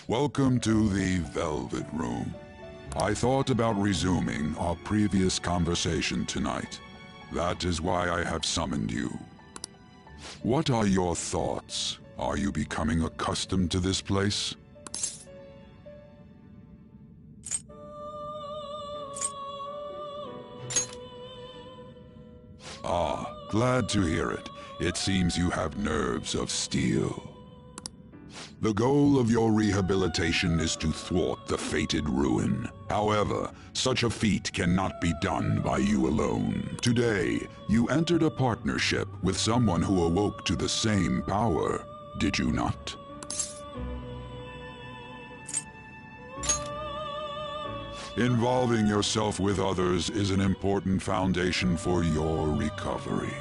Welcome to the Velvet Room. I thought about resuming our previous conversation tonight. That is why I have summoned you. What are your thoughts? Are you becoming accustomed to this place? Ah, glad to hear it. It seems you have nerves of steel. The goal of your rehabilitation is to thwart the fated ruin. However, such a feat cannot be done by you alone. Today, you entered a partnership with someone who awoke to the same power, did you not? Involving yourself with others is an important foundation for your recovery.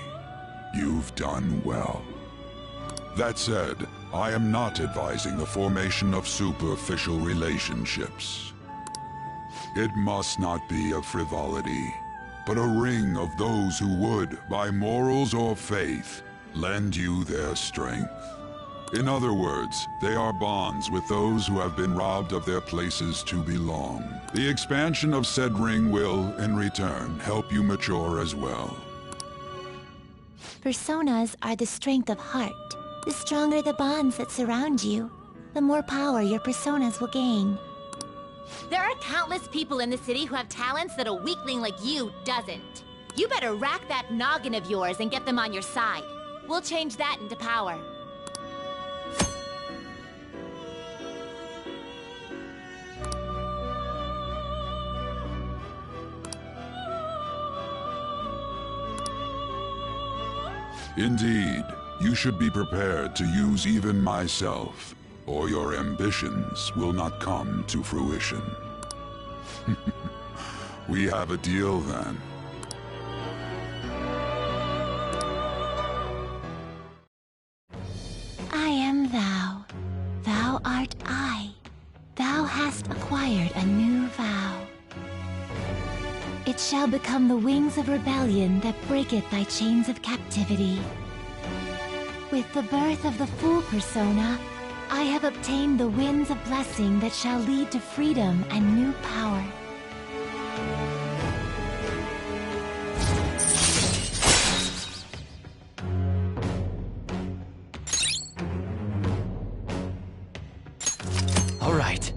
You've done well. That said, I am not advising the formation of superficial relationships. It must not be a frivolity, but a ring of those who would, by morals or faith, lend you their strength. In other words, they are bonds with those who have been robbed of their places to belong. The expansion of said ring will, in return, help you mature as well. Personas are the strength of heart. The stronger the bonds that surround you, the more power your personas will gain. There are countless people in the city who have talents that a weakling like you doesn't. You better rack that noggin of yours and get them on your side. We'll change that into power. Indeed, you should be prepared to use even myself, or your ambitions will not come to fruition. We have a deal then. I am thou. Thou art I. Thou hast acquired a new vow. It shall become the wings of rebellion that breaketh thy chains of captivity. With the birth of the full persona, I have obtained the winds of blessing that shall lead to freedom and new power. All right.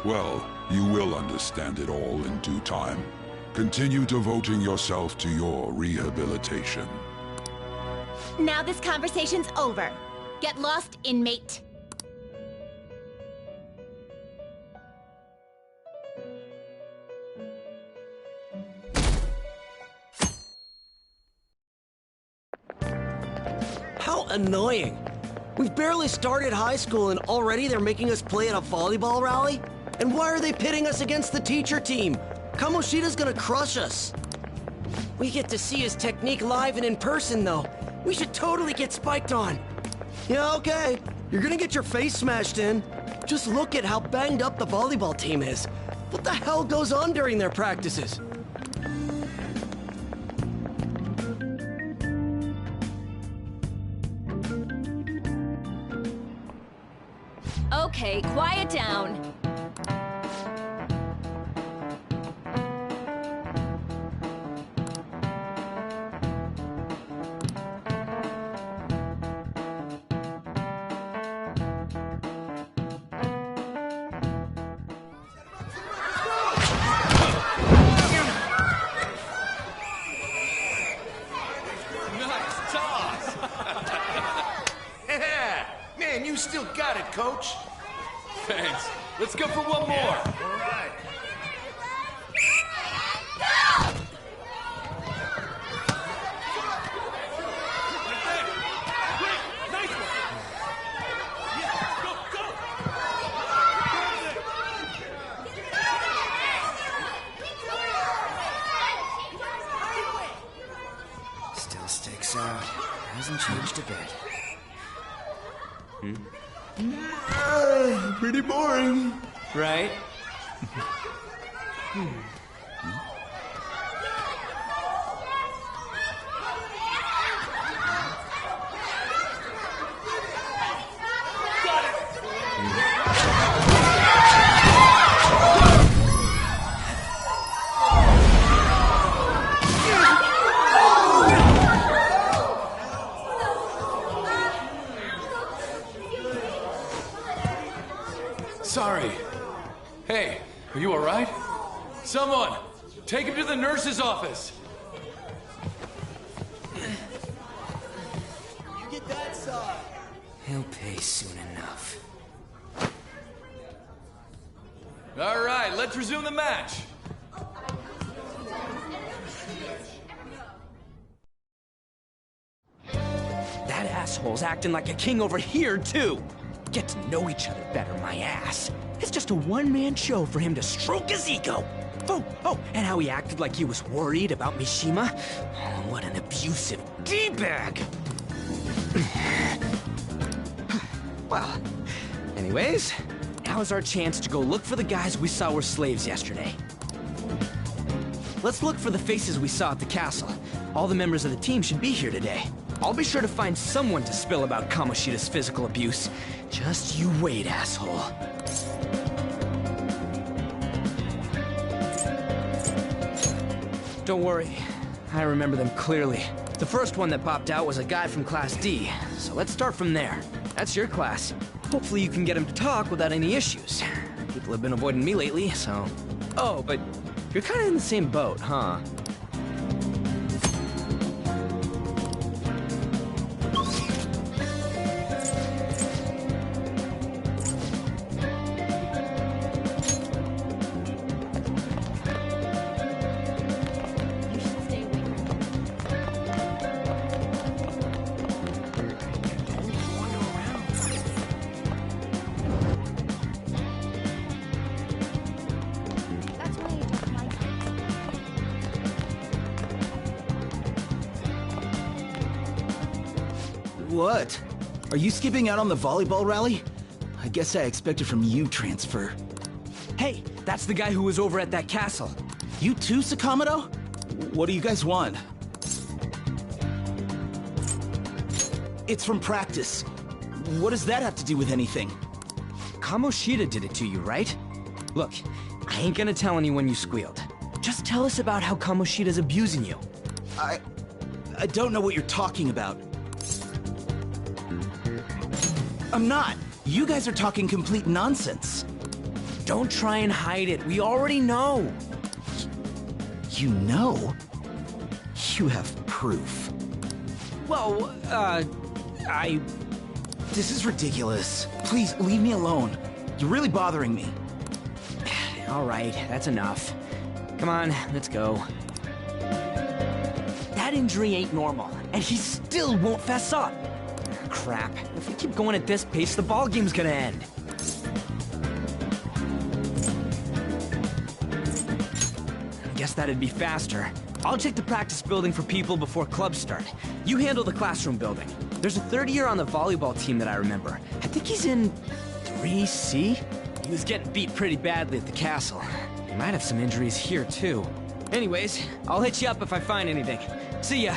Well, you will understand it all in due time. Continue devoting yourself to your rehabilitation. Now this conversation's over. Get lost, inmate. How annoying! We've barely started high school and already they're making us play at a volleyball rally? And why are they pitting us against the teacher team? Kamoshida's gonna crush us. We get to see his technique live and in person, though. We should totally get spiked on. Yeah, okay. You're gonna get your face smashed in. Just look at how banged up the volleyball team is. What the hell goes on during their practices? Okay, quiet down. Man, you still got it, coach. Thanks. Let's go for one more. All right. Still sticks out. Hasn't changed a bit. Pretty boring. Right? Sorry. Hey, are you all right? Someone, take him to the nurse's office. You get that side. He'll pay soon enough. All right, let's resume the match. That asshole's acting like a king over here, too. Get to know each other better, my ass. It's just a one-man show for him to stroke his ego. Oh, and how he acted like he was worried about Mishima. Oh, what an abusive D-bag. Well, anyways, now's our chance to go look for the guys we saw were slaves yesterday. Let's look for the faces we saw at the castle. All the members of the team should be here today. I'll be sure to find someone to spill about Kamoshida's physical abuse. Just you wait, asshole. Don't worry, I remember them clearly. The first one that popped out was a guy from Class D, so let's start from there. That's your class. Hopefully you can get him to talk without any issues. People have been avoiding me lately, so... Oh, but you're kind of in the same boat, huh? What? Are you skipping out on the volleyball rally? I guess I expected from you transfer. Hey, that's the guy who was over at that castle. You too, Sakamoto? What do you guys want? It's from practice. What does that have to do with anything? Kamoshida did it to you, right? Look, I ain't gonna tell anyone you squealed. Just tell us about how Kamoshida's abusing you. I don't know what you're talking about. I'm not. You guys are talking complete nonsense. Don't try and hide it. We already know. You know? You have proof. Well, This is ridiculous. Please, leave me alone. You're really bothering me. All right, that's enough. Come on, let's go. That injury ain't normal, and he still won't fess up. Crap. If we keep going at this pace, the ball game's gonna end. guess that'd be faster. I'll check the practice building for people before clubs start. You handle the classroom building. There's a third year on the volleyball team that I remember. I think he's in 3C? He was getting beat pretty badly at the castle. He might have some injuries here, too. Anyways, I'll hit you up if I find anything. See ya!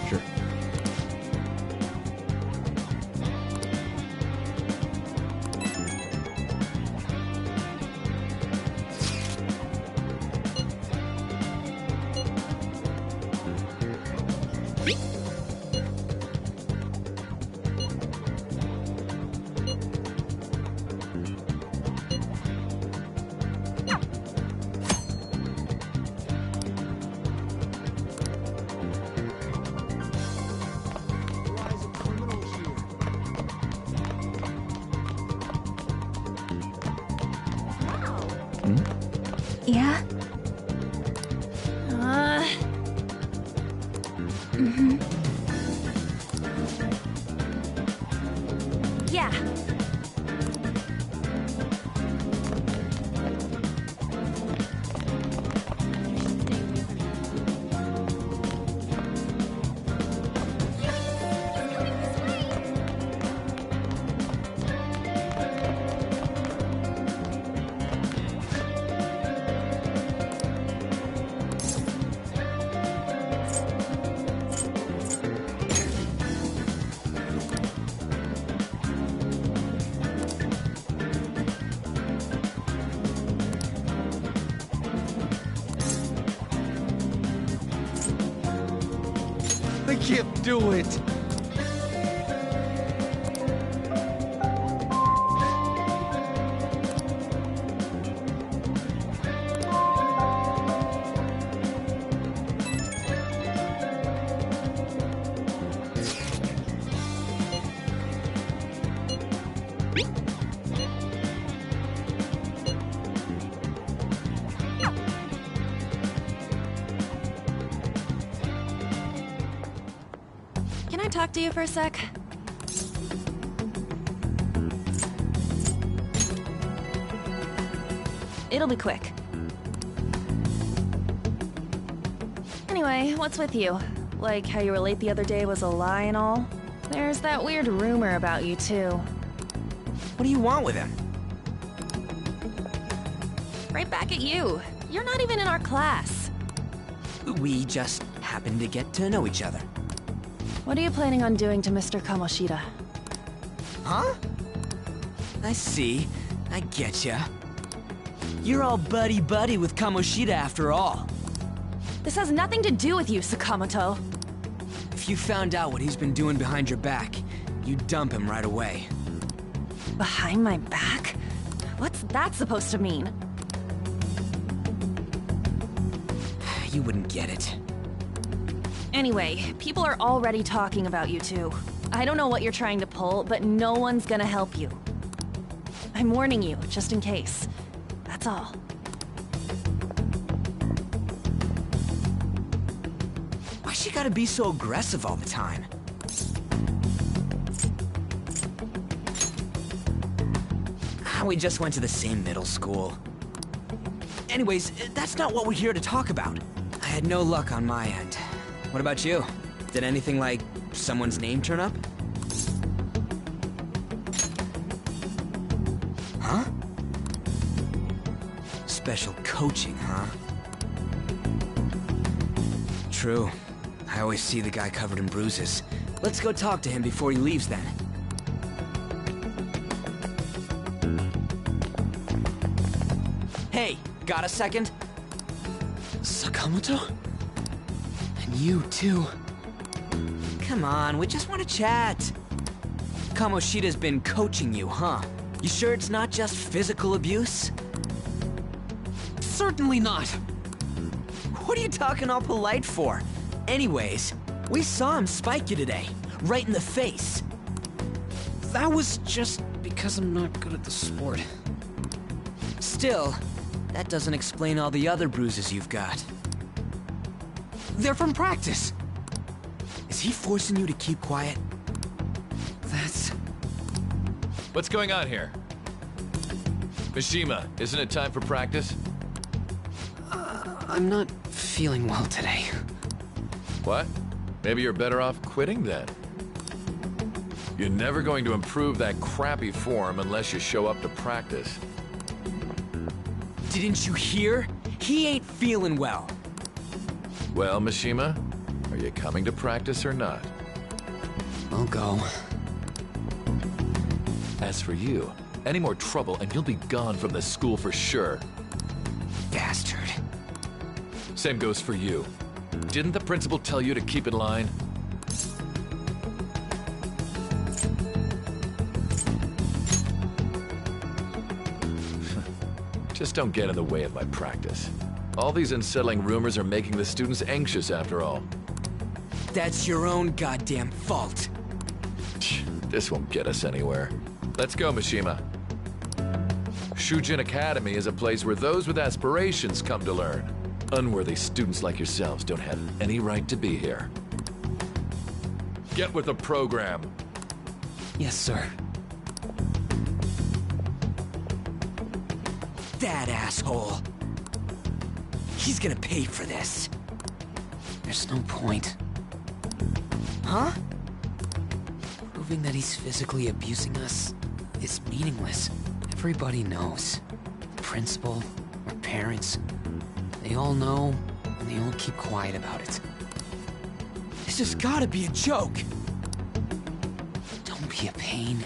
Sure. Yeah? Yeah. I can't do it. Can I talk to you for a sec? It'll be quick. Anyway, what's with you? Like how you were late the other day was a lie and all? There's that weird rumor about you, too. What do you want with him? Right back at you. You're not even in our class. We just happened to get to know each other. What are you planning on doing to Mr. Kamoshida? Huh? I see. I getcha. You're all buddy-buddy with Kamoshida after all. This has nothing to do with you, Sakamoto. If you found out what he's been doing behind your back, you dump him right away. Behind my back? What's that supposed to mean? You wouldn't get it. Anyway, people are already talking about you two. I don't know what you're trying to pull, but no one's gonna help you. I'm warning you, just in case. That's all. Why's she gotta be so aggressive all the time? We just went to the same middle school. Anyways, that's not what we're here to talk about. I had no luck on my end. What about you? Did anything like someone's name turn up? Huh? Special coaching, huh? True. I always see the guy covered in bruises. Let's go talk to him before he leaves then. Hey, got a second? Sakamoto? And you too. Come on, we just want to chat. Kamoshida's been coaching you, huh? You sure it's not just physical abuse? Certainly not. What are you talking all polite for? Anyways, we saw him spike you today, right in the face. That was just because I'm not good at the sport. Still, that doesn't explain all the other bruises you've got. They're from practice. Is he forcing you to keep quiet? That's... What's going on here? Mishima, isn't it time for practice? I'm not feeling well today. What? Maybe you're better off quitting then. You're never going to improve that crappy form unless you show up to practice. Didn't you hear? He ain't feeling well. Well, Mishima, are you coming to practice or not? I'll go. As for you, any more trouble and you'll be gone from the school for sure. Bastard. Same goes for you. Didn't the principal tell you to keep in line? Just don't get in the way of my practice. All these unsettling rumors are making the students anxious after all. That's your own goddamn fault. This won't get us anywhere. Let's go, Mishima. Shujin Academy is a place where those with aspirations come to learn. Unworthy students like yourselves don't have any right to be here. Get with the program. Yes, sir. That asshole. He's gonna pay for this. There's no point. Huh? Proving that he's physically abusing us is meaningless. Everybody knows. The principal, our parents, they all know, and they all keep quiet about it. This has gotta be a joke. Don't be a pain.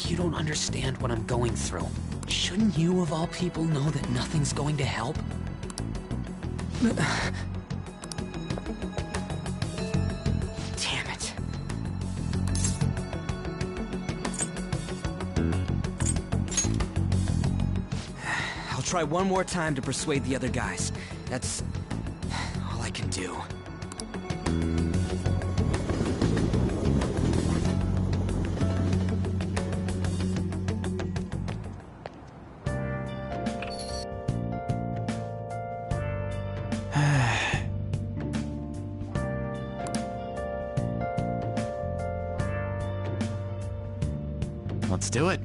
You don't understand what I'm going through. Shouldn't you, of all people, know that nothing's going to help? Damn it. I'll try one more time to persuade the other guys. That's all I can do. Let's do it.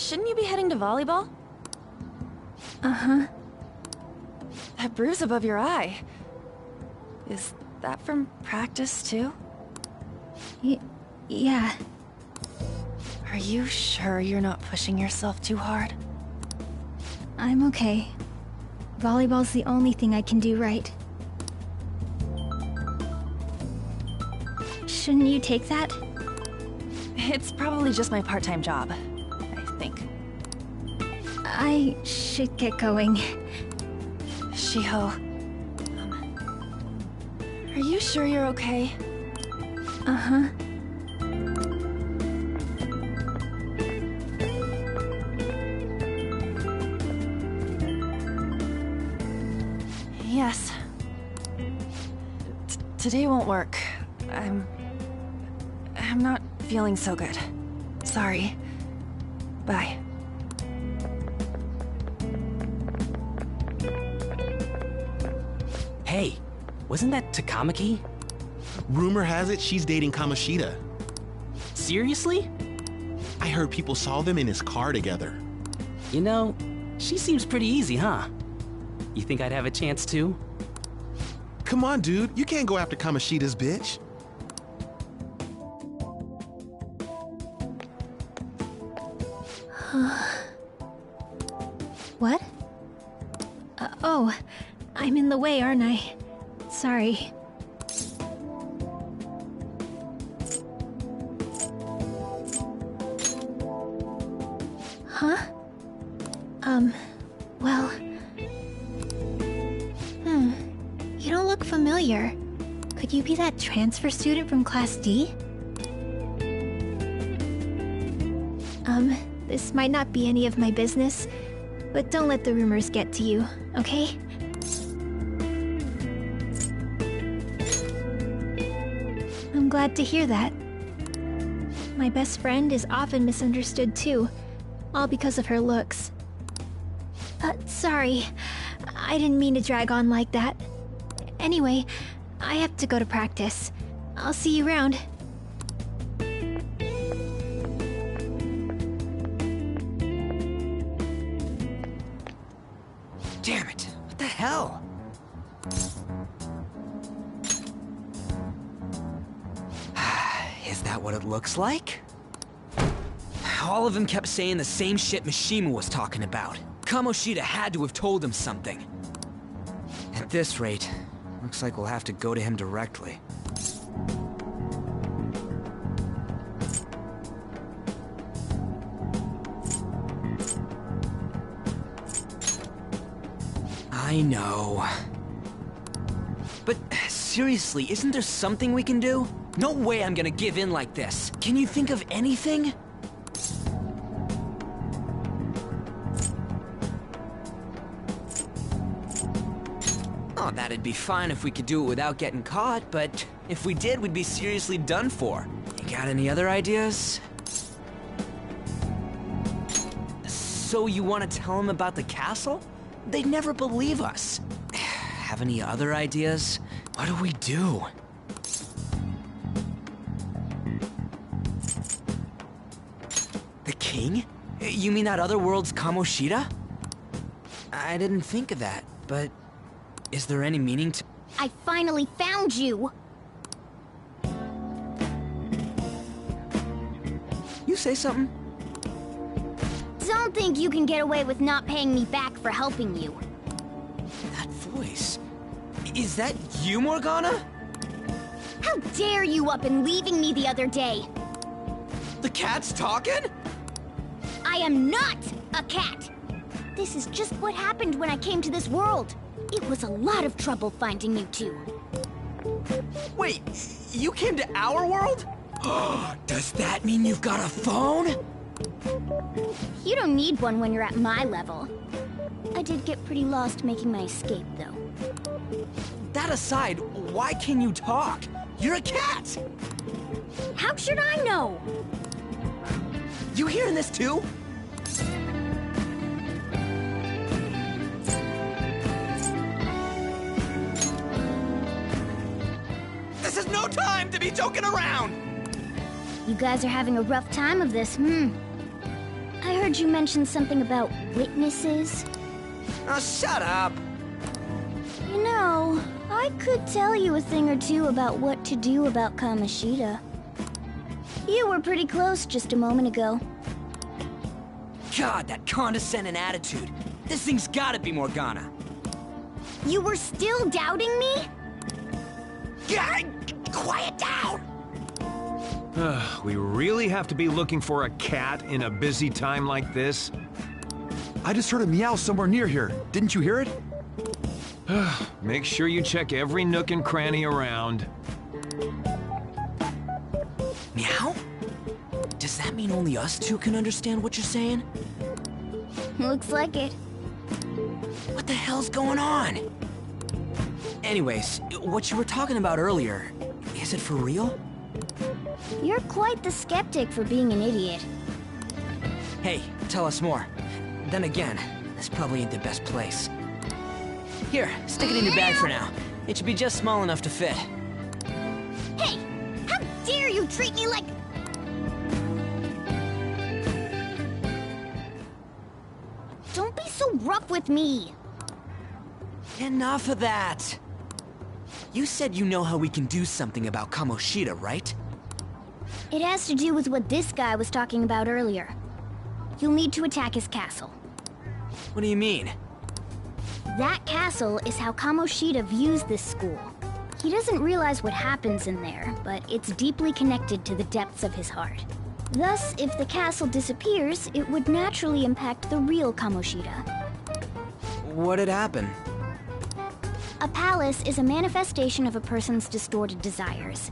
shouldn't you be heading to volleyball? Uh-huh. That bruise above your eye. Is that from practice, too? Yeah. Are you sure you're not pushing yourself too hard? I'm okay. Volleyball's the only thing I can do right. Shouldn't you take that? It's probably just my part-time job, I think. I should get going. Shiho, are you sure you're okay? Uh-huh. Yes. Today won't work. I'm not feeling so good. Sorry. Bye. Hey, wasn't that Takamaki? Rumor has it she's dating Kamoshida. Seriously? I heard people saw them in his car together. You know, she seems pretty easy, huh? You think I'd have a chance too? Come on, dude. You can't go after Kamoshida's bitch. What? Oh, I'm in the way, aren't I? Sorry. Huh? Well... You don't look familiar. Could you be that transfer student from Class D? This might not be any of my business, but don't let the rumors get to you, okay? I'm glad to hear that. My best friend is often misunderstood too, all because of her looks. Sorry, I didn't mean to drag on like that. Anyway, I have to go to practice. I'll see you around. Damn it, what the hell? Is that what it looks like? All of them kept saying the same shit Mishima was talking about. Kamoshida had to have told him something. At this rate, looks like we'll have to go to him directly. I know. But seriously, isn't there something we can do? No way I'm gonna give in like this. Can you think of anything? Oh, that'd be fine if we could do it without getting caught, but if we did, we'd be seriously done for. You got any other ideas? So you want to tell them about the castle? They'd never believe us. Have any other ideas? What do we do? The king? You mean that other world's Kamoshida? I didn't think of that, but is there any meaning to— I finally found you! You say something? Don't think you can get away with not paying me back for helping you. That voice. Is that you, Morgana? How dare you up and leaving me the other day? The cat's talking? I am not a cat! This is just what happened when I came to this world. It was a lot of trouble finding you two. Wait, you came to our world? Does that mean you've got a phone? You don't need one when you're at my level. I did get pretty lost making my escape, though. That aside, why can you talk? You're a cat! How should I know? You hearing this too? This is no time to be joking around! You guys are having a rough time of this, I heard you mention something about witnesses. Oh, shut up! You know, I could tell you a thing or two about what to do about Kamoshida. You were pretty close just a moment ago. God, that condescending attitude. This thing's gotta be Morgana. You were still doubting me? God, quiet down! We really have to be looking for a cat in a busy time like this? I just heard a meow somewhere near here. Didn't you hear it? Make sure you check every nook and cranny around. Meow? Does that mean only us two can understand what you're saying? Looks like it. What the hell's going on? Anyways, what you were talking about earlier, is it for real? You're quite the skeptic for being an idiot. Hey, tell us more. Then again, this probably ain't the best place. Here, stick it in your bag for now. It should be just small enough to fit. Hey! How dare you treat me like... Don't be so rough with me! Enough of that! You said you know how we can do something about Kamoshida, right? It has to do with what this guy was talking about earlier. You'll need to attack his castle. What do you mean? That castle is how Kamoshida views this school. He doesn't realize what happens in there, but it's deeply connected to the depths of his heart. Thus, if the castle disappears, it would naturally impact the real Kamoshida. What'd happen? A palace is a manifestation of a person's distorted desires.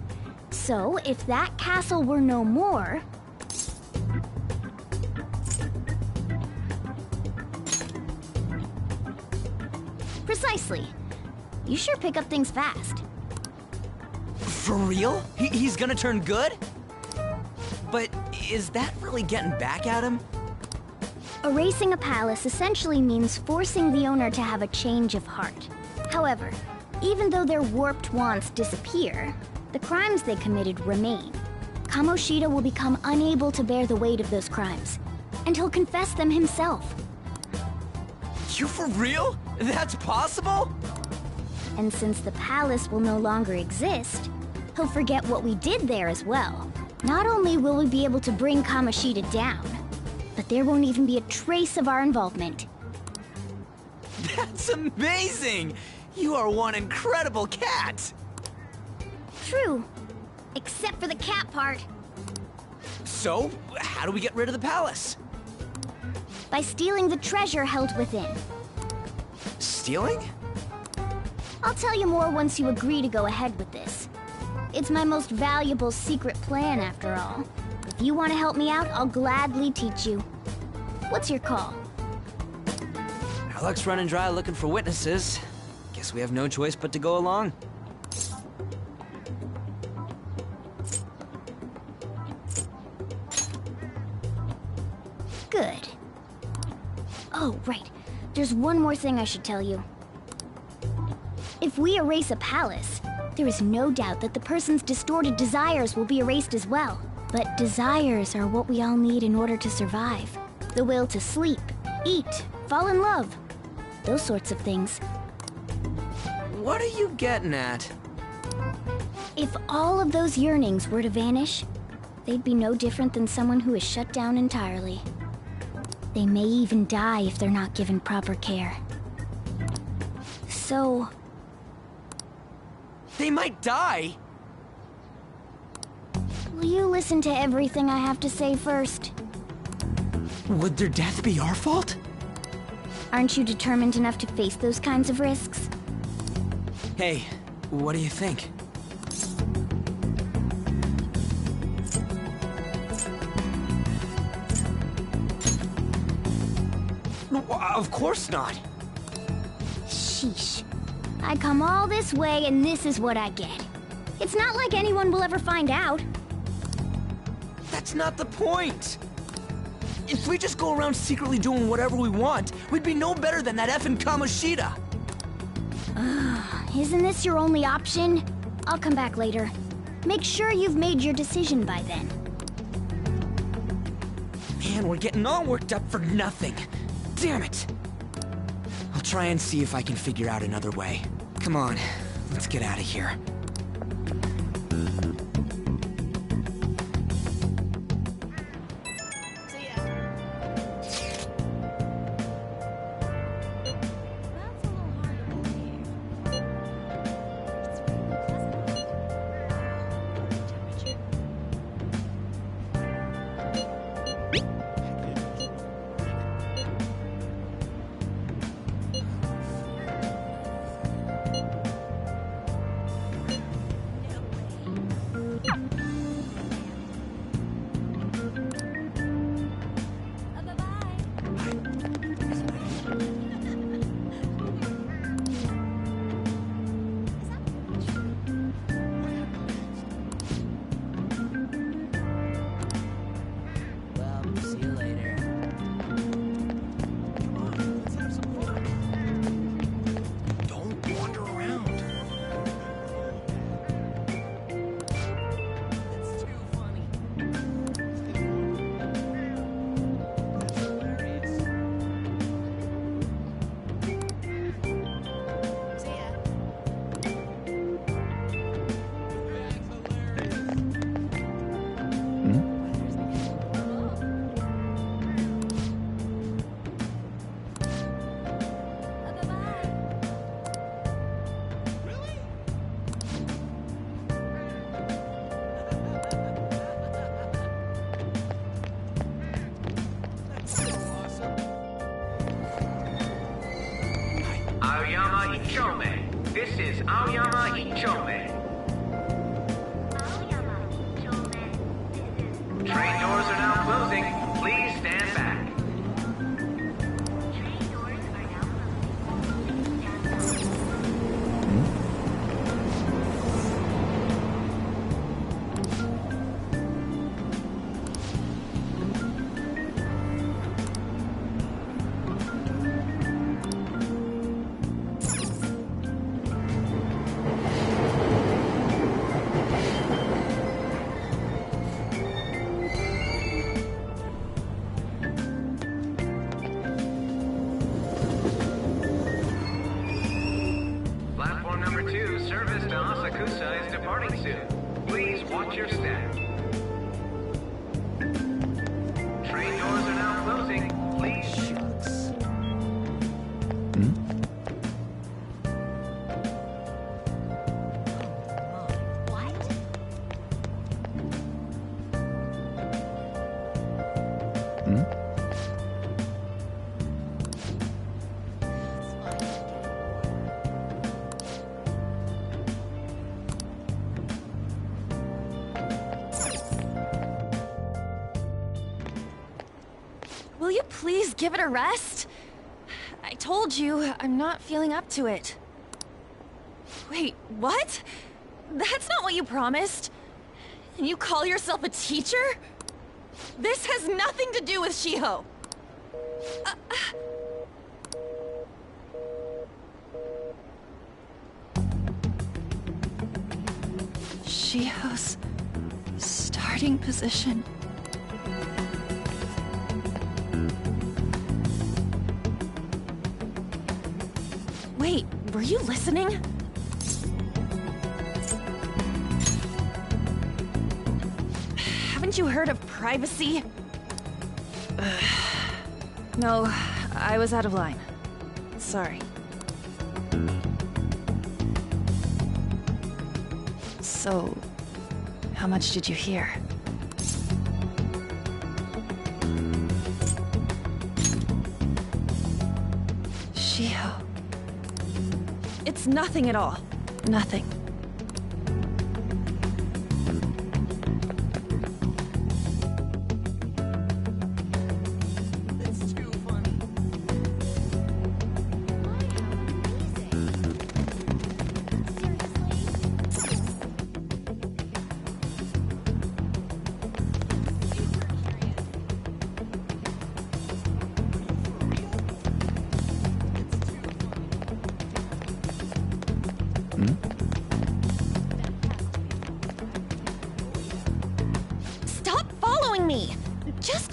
So, if that castle were no more... Precisely. You sure pick up things fast. For real? He's gonna turn good? But is that really getting back at him? Erasing a palace essentially means forcing the owner to have a change of heart. However, even though their warped wants disappear, the crimes they committed remain. Kamoshida will become unable to bear the weight of those crimes, and he'll confess them himself. You for real? That's possible? And since the palace will no longer exist, he'll forget what we did there as well. Not only will we be able to bring Kamoshida down, but there won't even be a trace of our involvement. That's amazing! You are one incredible cat! True. Except for the cat part. So, how do we get rid of the palace? By stealing the treasure held within. Stealing? I'll tell you more once you agree to go ahead with this. It's my most valuable secret plan, after all. If you want to help me out, I'll gladly teach you. What's your call? Our luck's running dry looking for witnesses. Guess we have no choice but to go along. Good. Oh, right. There's one more thing I should tell you. If we erase a palace, there is no doubt that the person's distorted desires will be erased as well. But desires are what we all need in order to survive. The will to sleep, eat, fall in love. Those sorts of things. What are you getting at? If all of those yearnings were to vanish, they'd be no different than someone who is shut down entirely. They may even die if they're not given proper care. So... They might die? will you listen to everything I have to say first? Would their death be our fault? Aren't you determined enough to face those kinds of risks? Hey, what do you think? Of course not. Sheesh. I come all this way and this is what I get. It's not like anyone will ever find out. That's not the point. If we just go around secretly doing whatever we want, we'd be no better than that effing Kamoshida. Isn't this your only option? I'll come back later. Make sure you've made your decision by then. Man, we're getting all worked up for nothing. Damn it! I'll try and see if I can figure out another way. Come on, let's get out of here. This is Aoyama Ichome. Train doors are now closing. Please stand back. Will you please give it a rest? I told you, I'm not feeling up to it. Wait, what? That's not what you promised. And you call yourself a teacher? This has nothing to do with Shiho. Shiho's starting position. Wait, were you listening? Haven't you heard of privacy? No, I was out of line. Sorry. So, how much did you hear? Shiho. It's nothing at all. Nothing.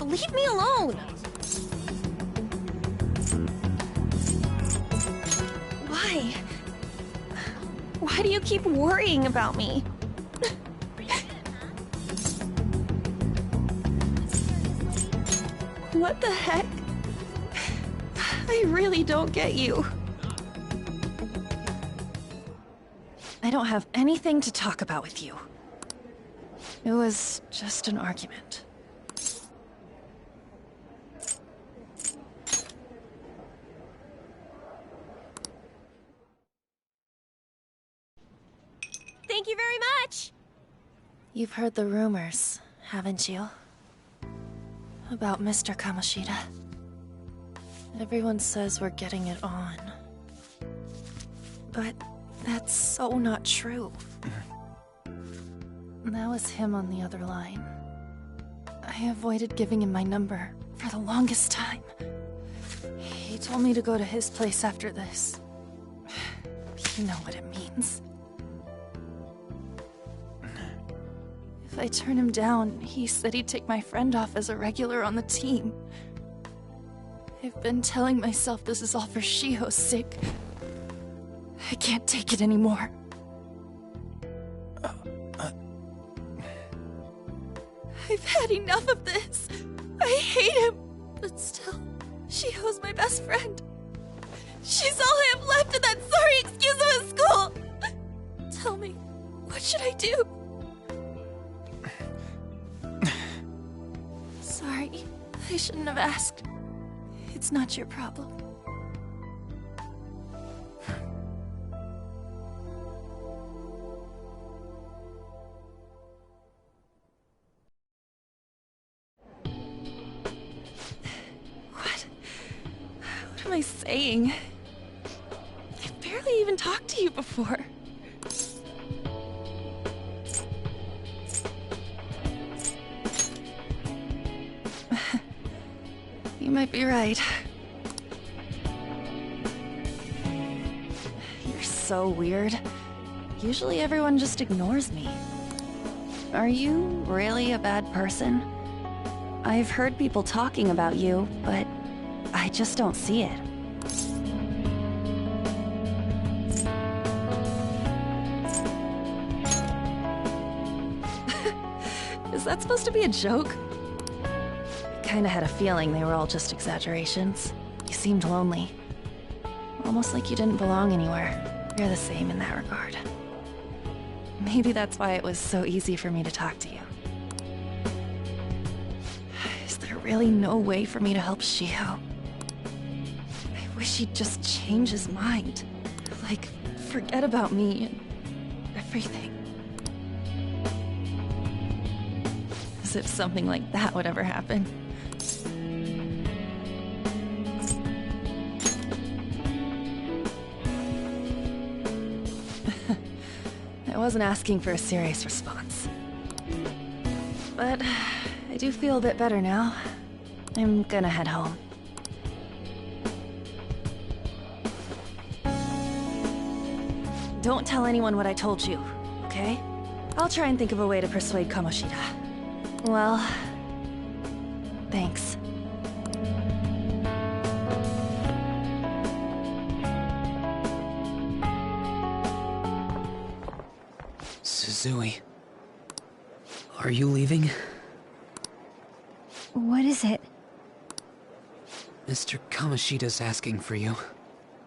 leave me alone! Why? Why do you keep worrying about me? What the heck? I really don't get you. I don't have anything to talk about with you. It was just an argument. Thank you very much! You've heard the rumors, haven't you? About Mr. Kamoshida. Everyone says we're getting it on. But that's so not true. That was him on the other line. I avoided giving him my number for the longest time. He told me to go to his place after this. You know what it means. If I turn him down, he said he'd take my friend off as a regular on the team. I've been telling myself this is all for Shiho's sake. I can't take it anymore. I've had enough of this. I hate him. But still, Shiho's my best friend. She's all I have left in that sorry excuse of a school. Tell me, what should I do? Sorry, I shouldn't have asked. It's not your problem. What am I saying? I've barely even talked to you before. You might be right. You're so weird. Usually everyone just ignores me. Are you really a bad person? I've heard people talking about you, but I just don't see it. Is that supposed to be a joke? Kinda had a feeling they were all just exaggerations. You seemed lonely. Almost like you didn't belong anywhere. You're the same in that regard. Maybe that's why it was so easy for me to talk to you. Is there really no way for me to help Shiho? I wish he'd just change his mind. Like, forget about me and everything. As if something like that would ever happen. I wasn't asking for a serious response. But I do feel a bit better now. I'm gonna head home. Don't tell anyone what I told you, okay? I'll try and think of a way to persuade Kamoshida. Well, thanks. Suzui, are you leaving? What is it? Mr. Kamoshida's asking for you.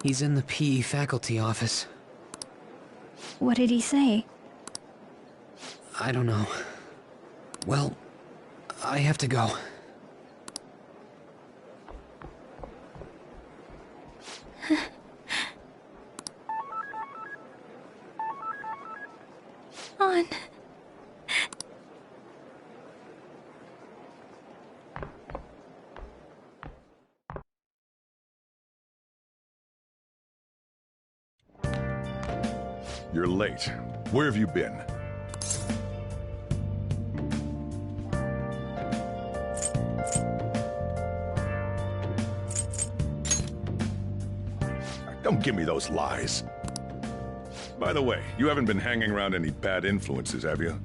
He's in the PE faculty office. What did he say? I don't know. Well, I have to go. On. You're late. Where have you been? Don't give me those lies. By the way, you haven't been hanging around any bad influences, have you?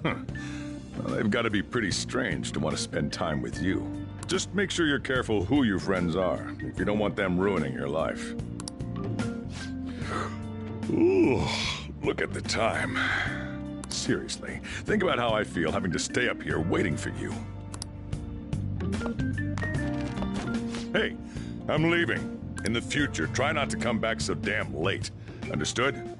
Well, they've got to be pretty strange to want to spend time with you. Just make sure you're careful who your friends are, if you don't want them ruining your life. Ooh, look at the time. Seriously, think about how I feel having to stay up here waiting for you. Hey, I'm leaving. In the future, try not to come back so damn late. Understood?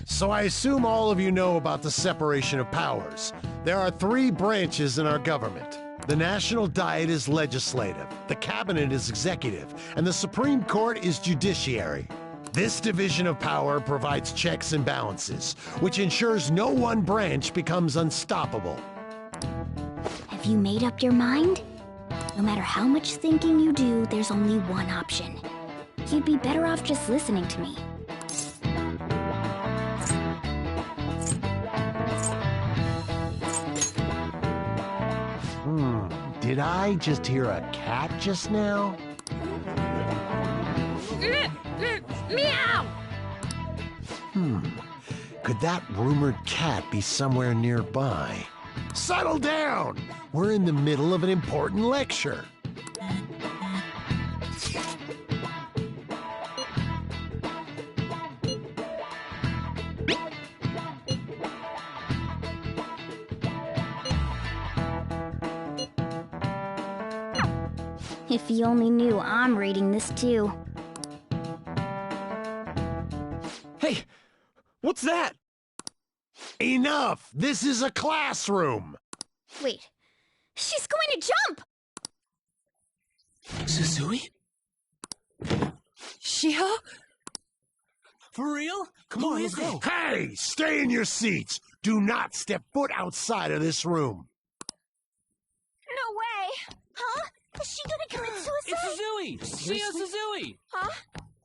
So I assume all of you know about the separation of powers. There are 3 branches in our government. The National Diet is legislative, the Cabinet is executive, and the Supreme Court is judiciary. This division of power provides checks and balances, which ensures no one branch becomes unstoppable. Have you made up your mind? No matter how much thinking you do, there's only one option. You'd be better off just listening to me. Did I just hear a cat just now? Meow! Could that rumored cat be somewhere nearby? Settle down! We're in the middle of an important lecture. If you only knew I'm reading this too. Hey, what's that? Enough! This is a classroom! Wait, she's going to jump! Suzui? Shiho? For real? Come on, let's go. Hey, stay in your seats! Do not step foot outside of this room. No way! Huh? Is she gonna commit suicide? It's Suzui! Shio Suzui! Huh?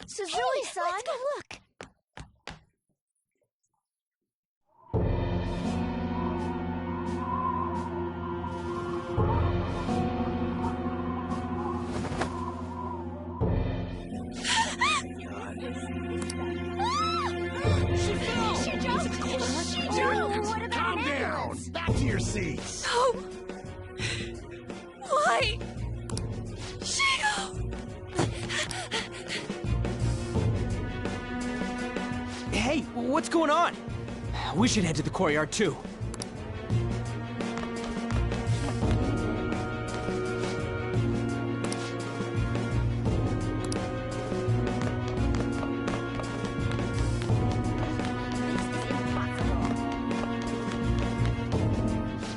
Suzui-san? Let's go look. She fell! She jumped! She jumped! What about Calm down! Back to your seats! No! Why? Shio! Hey, what's going on? We should head to the courtyard too.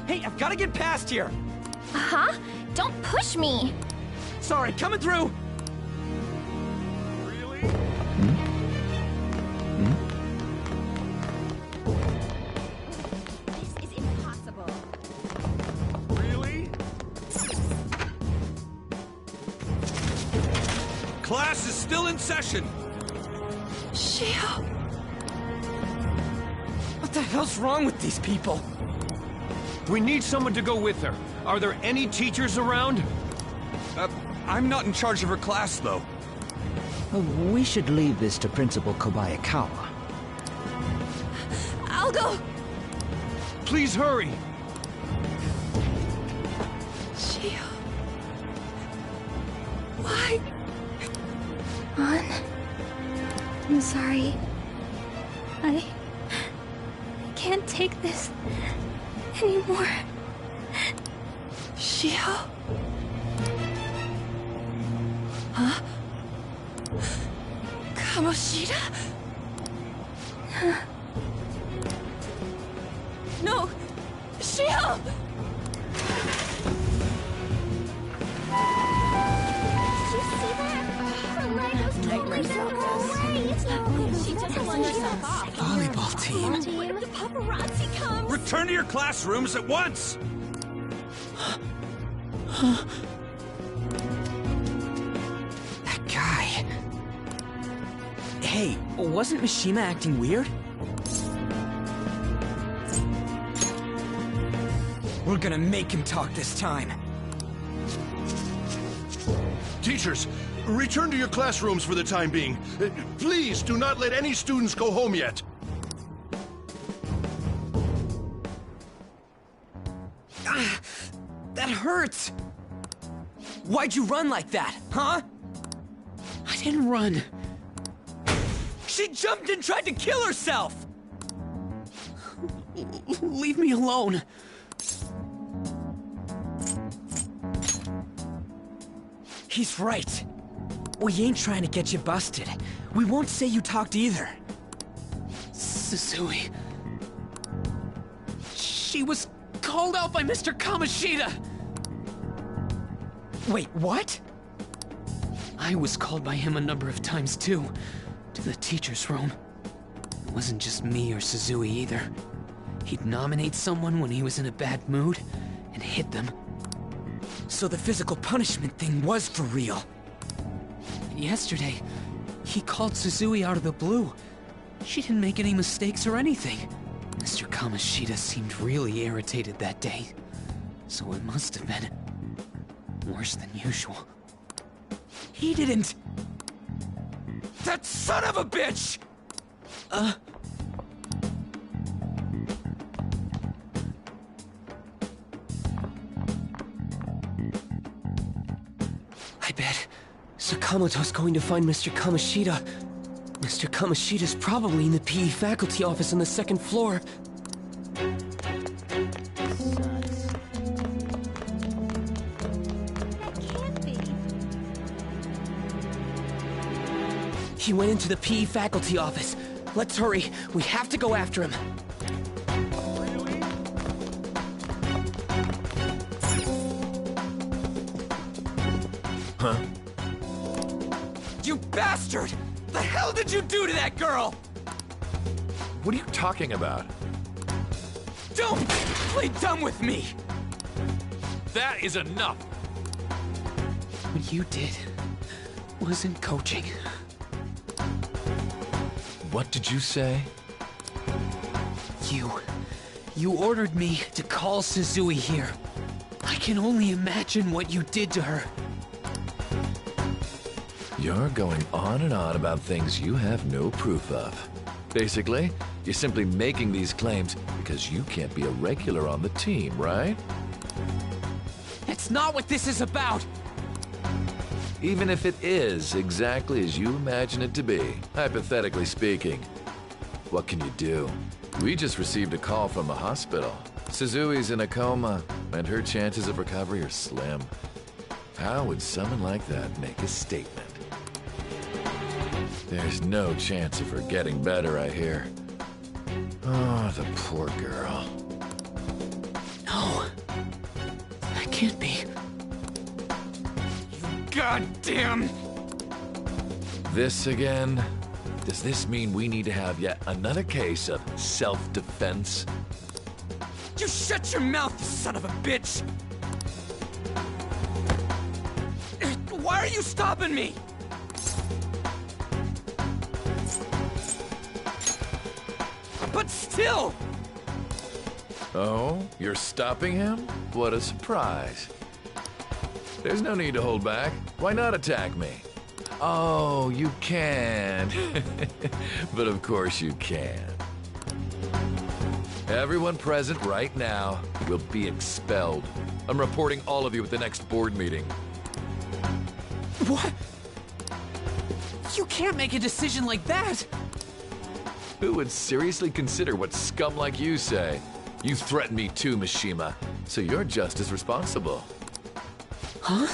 Hey, I've got to get past here. Huh? Don't push me! Sorry, coming through. This is impossible. Really? Class is still in session. Shio! What the hell's wrong with these people? We need someone to go with her. Are there any teachers around? I'm not in charge of her class, though. We should leave this to Principal Kobayakawa. I'll go! Please hurry! Shio... Why? On. I'm sorry. I can't take this anymore. Shio? Huh? Kamoshida? No! Shio! Volleyball team. When did the paparazzi come? Return to your classrooms at once! That guy... Hey, wasn't Mishima acting weird? We're gonna make him talk this time. Teachers, return to your classrooms for the time being. Please do not let any students go home yet. That hurts! Why'd you run like that, huh? I didn't run. She jumped and tried to kill herself! Leave me alone. He's right. We ain't trying to get you busted. We won't say you talked either. Suzui... She was called out by Mr. Kamoshida! Wait, what? I was called by him a number of times too, to the teacher's room. It wasn't just me or Suzui either. He'd nominate someone when he was in a bad mood, and hit them. So the physical punishment thing was for real. And yesterday, he called Suzui out of the blue. She didn't make any mistakes or anything. Mr. Kamoshida seemed really irritated that day, so it must have been worse than usual. He didn't... That son of a bitch! I bet Sakamoto's going to find Mr. Kamoshida. Mr. Kamoshida's probably in the PE faculty office on the second floor. He went into the PE faculty office. Let's hurry. We have to go after him. Huh? You bastard! The hell did you do to that girl? What are you talking about? Don't play dumb with me! That is enough! What you did wasn't coaching. What did you say? You ordered me to call Suzui here. I can only imagine what you did to her. You're going on and on about things you have no proof of. Basically, you're simply making these claims because you can't be a regular on the team, right? That's not what this is about! Even if it is exactly as you imagine it to be, hypothetically speaking, what can you do? We just received a call from the hospital. Suzui's in a coma, and her chances of recovery are slim. How would someone like that make a statement? There's no chance of her getting better, I hear. Oh, the poor girl. No. That can't be. You goddamn... This again? Does this mean we need to have yet another case of self-defense? You shut your mouth, you son of a bitch! Why are you stopping me? But still! Oh, you're stopping him? What a surprise. There's no need to hold back. Why not attack me? Oh, you can. But of course you can. Everyone present right now will be expelled. I'm reporting all of you at the next board meeting. What? You can't make a decision like that! Who would seriously consider what scum like you say? You threatened me too, Mishima, so you're just as responsible. Huh?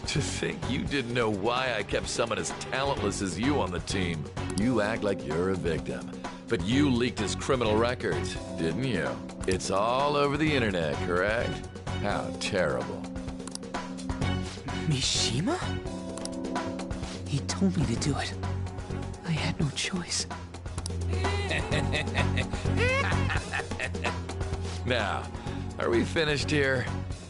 To think you didn't know why I kept someone as talentless as you on the team. You act like you're a victim. But you leaked his criminal records, didn't you? It's all over the internet, correct? How terrible. Mishima? He told me to do it. I had no choice. Now, are we finished here?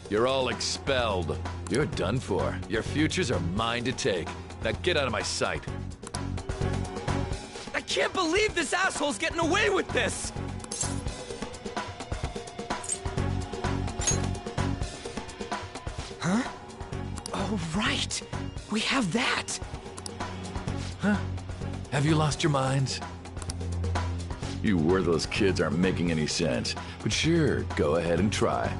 You're all expelled. You're done for. Your futures are mine to take. Now get out of my sight. I can't believe this asshole's getting away with this! Huh? Oh, right. We have that. Huh? Have you lost your minds? You worthless kids aren't making any sense. But sure, go ahead and try.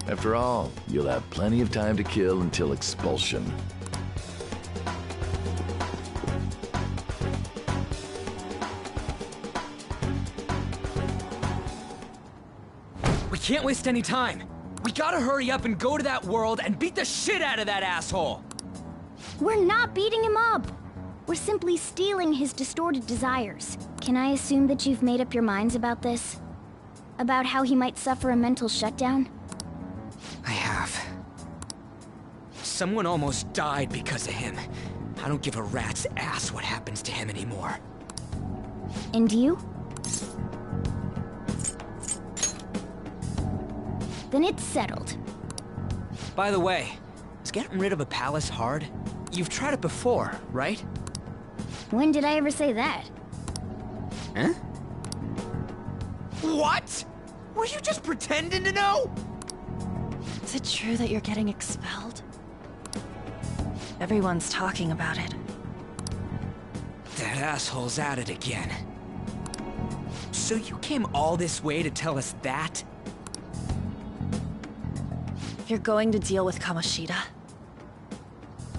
After all, you'll have plenty of time to kill until expulsion. We can't waste any time. We gotta hurry up and go to that world and beat the shit out of that asshole! We're not beating him up! We're simply stealing his distorted desires. Can I assume that you've made up your minds about this? About how he might suffer a mental shutdown? I have. Someone almost died because of him. I don't give a rat's ass what happens to him anymore. And you? Then it's settled. By the way, is getting rid of a palace hard? You've tried it before, right? When did I ever say that? Huh? What? Were you just pretending to know? Is it true that you're getting expelled? Everyone's talking about it. That asshole's at it again. So you came all this way to tell us that? You're going to deal with Kamoshida.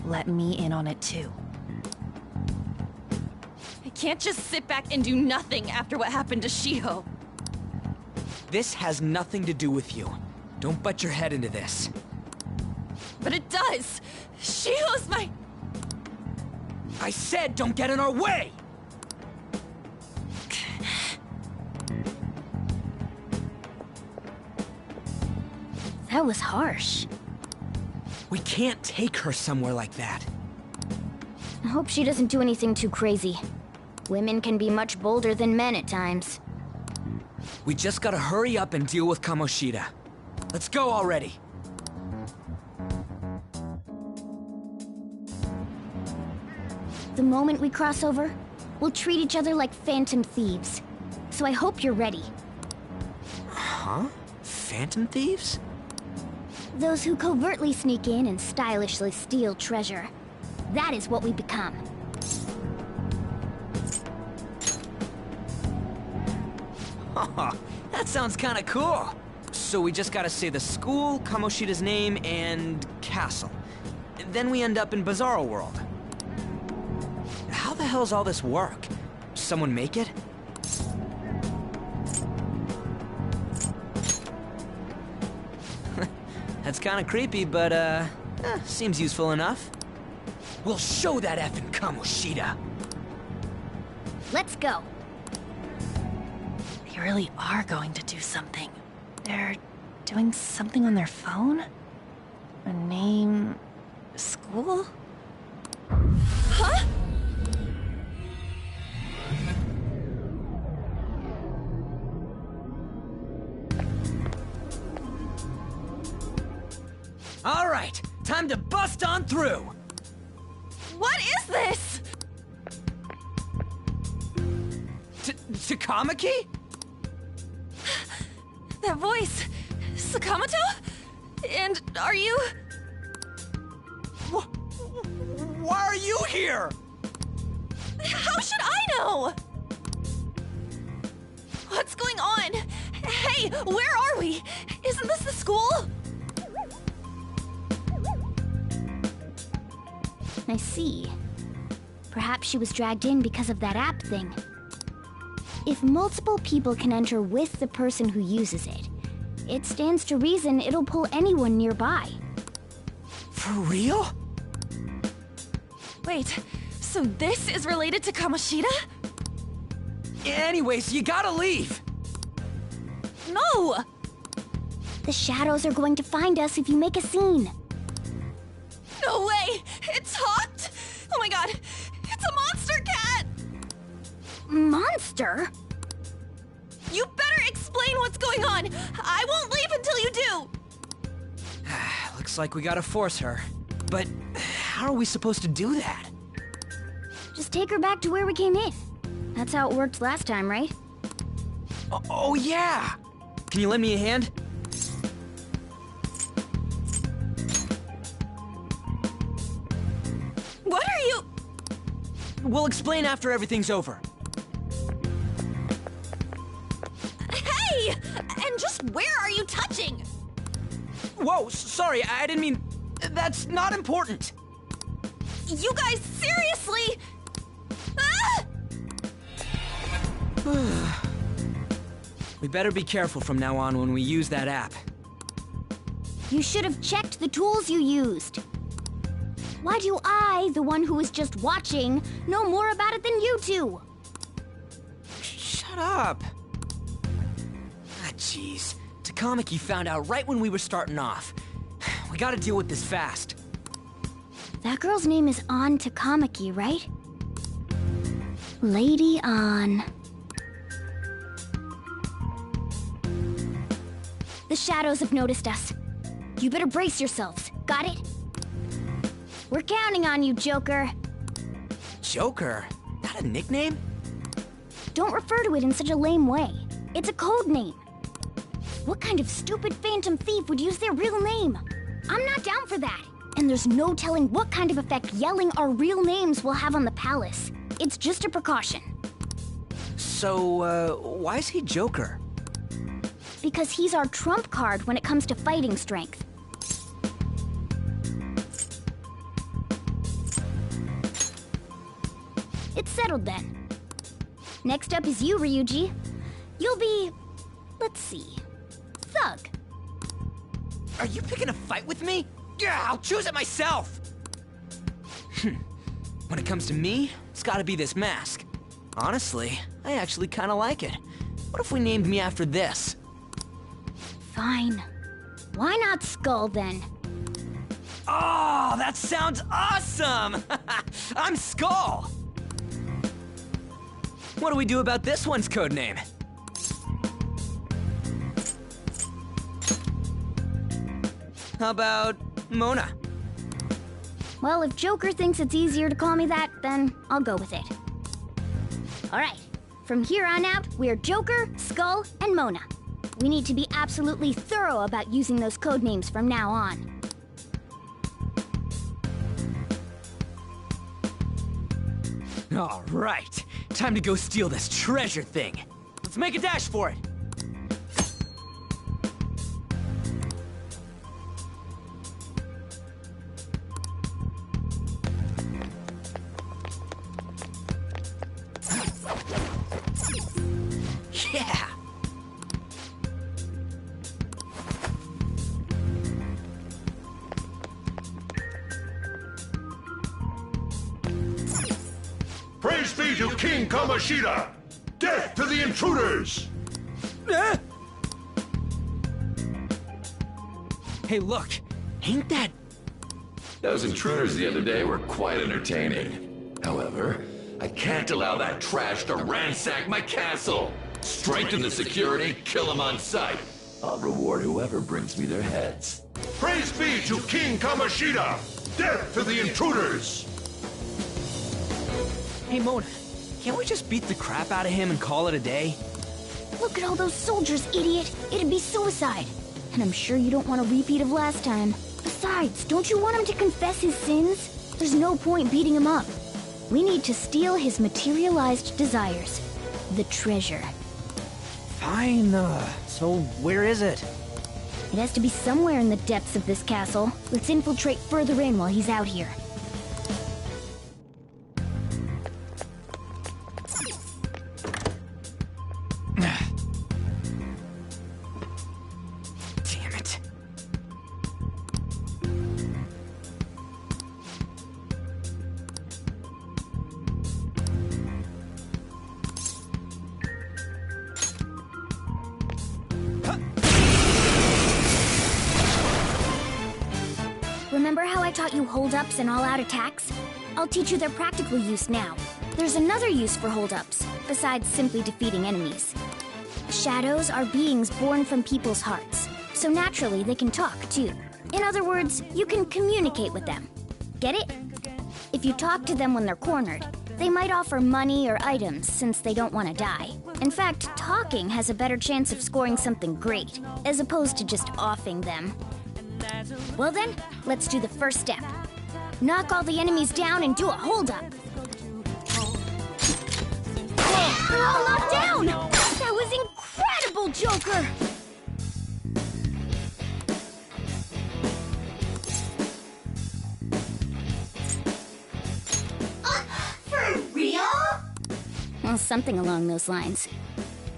Let me in on it too. I can't just sit back and do nothing after what happened to Shiho. This has nothing to do with you. Don't butt your head into this. But it does! Shiho's my... I said don't get in our way! That was harsh. We can't take her somewhere like that. I hope she doesn't do anything too crazy. Women can be much bolder than men at times. We just gotta hurry up and deal with Kamoshida. Let's go already. The moment we cross over, we'll treat each other like phantom thieves. So I hope you're ready. Huh? Phantom thieves? Those who covertly sneak in and stylishly steal treasure. That is what we become. That sounds kinda cool. So we just gotta say the school, Kamoshida's name, and castle. Then we end up in Bizarro World. How the hell's all this work? Someone make it? That's kinda creepy, but seems useful enough. We'll show that effing Kamoshida! Let's go. They really are going to do something. They're doing something on their phone? A name... school? Huh? All right, time to bust on through! What is this? Takamaki? That voice... Sakamoto? And are you... Why are you here? How should I know? What's going on? Hey, where are we? Isn't this the school? I see. Perhaps she was dragged in because of that app thing. If multiple people can enter with the person who uses it, it stands to reason it'll pull anyone nearby. For real? Wait, so this is related to Kamoshida? Anyways, you gotta leave! No! The shadows are going to find us if you make a scene. No way! It talked? Oh my god! It's a monster cat! Monster? You better explain what's going on! I won't leave until you do! Looks like we gotta force her. But how are we supposed to do that? Just take her back to where we came in. That's how it worked last time, right? Oh yeah! Can you lend me a hand? What are you... We'll explain after everything's over. Hey! And just where are you touching? Whoa, sorry, I didn't mean... That's not important. You guys, seriously? Ah! We better be careful from now on when we use that app. You should have checked the tools you used. Why do I, the one who was just watching, know more about it than you two? Shut up. Jeez. Takamaki found out right when we were starting off. We gotta deal with this fast. That girl's name is An Takamaki, right? Lady An. The shadows have noticed us. You better brace yourselves. Got it? We're counting on you, Joker. Joker? That a nickname? Don't refer to it in such a lame way. It's a code name. What kind of stupid phantom thief would use their real name? I'm not down for that. And there's no telling what kind of effect yelling our real names will have on the palace. It's just a precaution. So, why is he Joker? Because he's our trump card when it comes to fighting strength. It's settled then. Next up is you, Ryuji. You'll be... let's see... Thug. Are you picking a fight with me? Yeah, I'll choose it myself! When it comes to me, it's gotta be this mask. Honestly, I actually kinda like it. What if we named me after this? Fine. Why not Skull, then? Oh, that sounds awesome! I'm Skull! What do we do about this one's codename? How about Mona? Well, if Joker thinks it's easier to call me that, then I'll go with it. Alright, from here on out, we're Joker, Skull, and Mona. We need to be absolutely thorough about using those codenames from now on. Alright, time to go steal this treasure thing. Let's make a dash for it. Yeah! Praise be to King Kamoshida! Death to the intruders! Hey, look! Ain't that... Those intruders the other day were quite entertaining. However, I can't allow that trash to ransack my castle! Strengthen the security, kill them on sight. I'll reward whoever brings me their heads. Praise be to King Kamoshida! Death to the intruders! Hey, Mona, can't we just beat the crap out of him and call it a day? Look at all those soldiers, idiot! It'd be suicide! And I'm sure you don't want a repeat of last time. Besides, don't you want him to confess his sins? There's no point beating him up. We need to steal his materialized desires. The treasure. Fine, so where is it? It has to be somewhere in the depths of this castle. Let's infiltrate further in while he's out here. Damn it. Remember how I taught you hold-ups and all-out attacks? I'll teach you their practical use now. There's another use for hold-ups, besides simply defeating enemies. Shadows are beings born from people's hearts, so naturally they can talk too. In other words, you can communicate with them. Get it? If you talk to them when they're cornered, they might offer money or items since they don't want to die. In fact, talking has a better chance of scoring something great, as opposed to just offing them. Well then, let's do the first step. Knock all the enemies down and do a hold-up. They're all knocked down! That was incredible, Joker! For real? Well, something along those lines.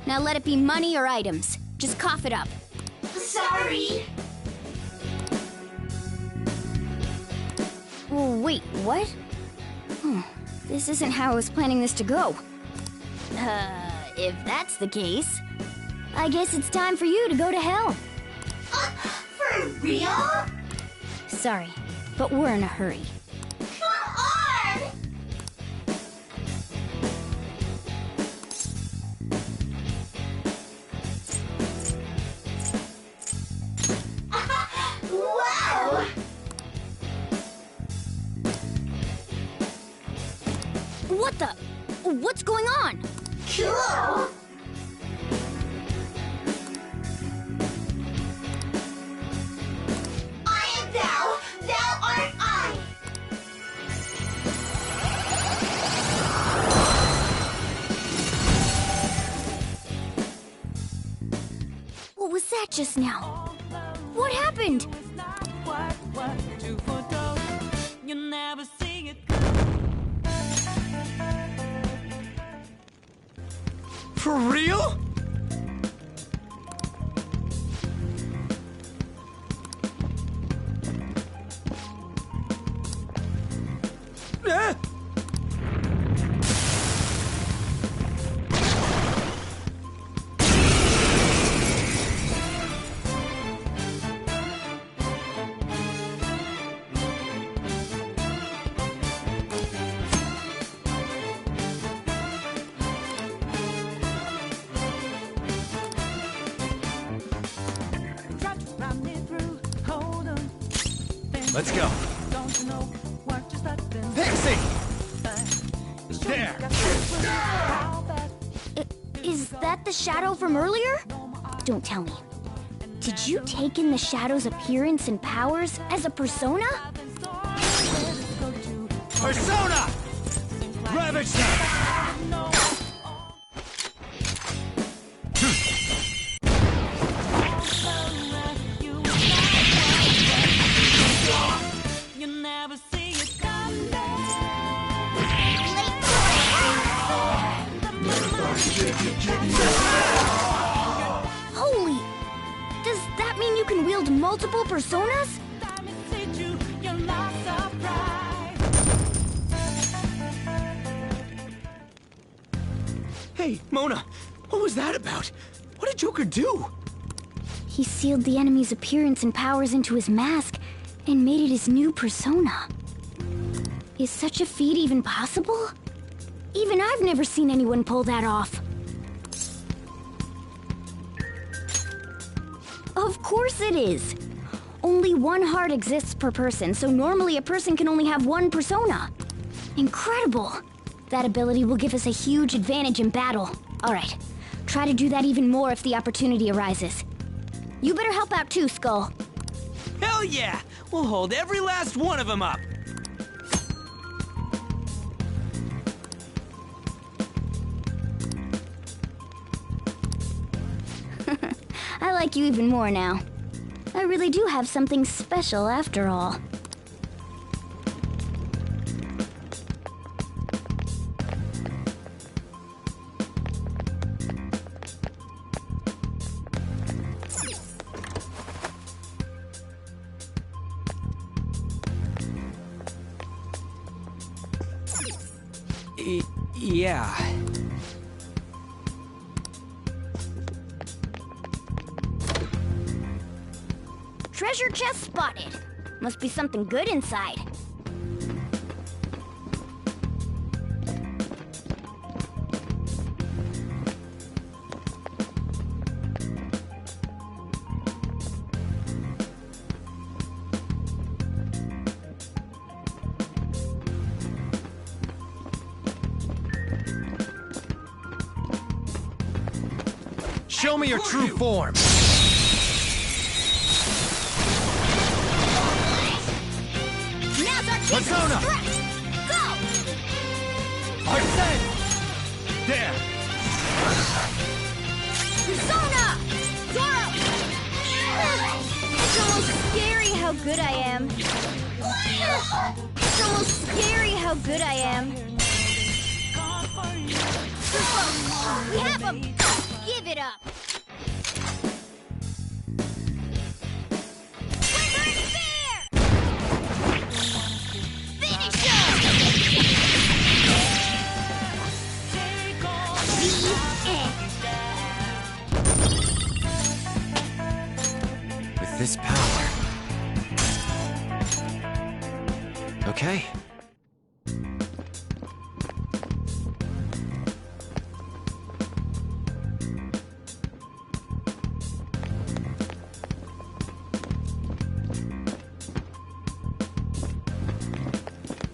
Now let it be money or items. Just cough it up. Sorry. Oh, wait, what? This isn't how I was planning this to go. If that's the case, I guess it's time for you to go to hell. For real? Sorry, but we're in a hurry. Come on! Wow! What the? What's going on? Cool! I am thou, thou art I! What was that just now? What happened? For real? Ah! Let's go. Pixie! There! Is that the shadow from earlier? Don't tell me. Did you take in the shadow's appearance and powers as a persona? Persona! Ravage them! Holy! Does that mean you can wield multiple personas? Hey, Mona, what was that about? What did Joker do? He sealed the enemy's appearance and powers into his mask and made it his new persona. Is such a feat even possible? Even I've never seen anyone pull that off. Of course it is. Only one heart exists per person, so normally a person can only have one persona. Incredible! That ability will give us a huge advantage in battle. Alright, try to do that even more if the opportunity arises. You better help out too, Skull. Hell yeah! We'll hold every last one of them up. I like you even more now. I really do have something special after all. Yeah. Treasure chest spotted. Must be something good inside. Show me your true form. Persona! Go! Arsen! There! Persona! Zoro! It's almost scary how good I am. It's almost scary how good I am. We have him! Give it up! With this power. Okay.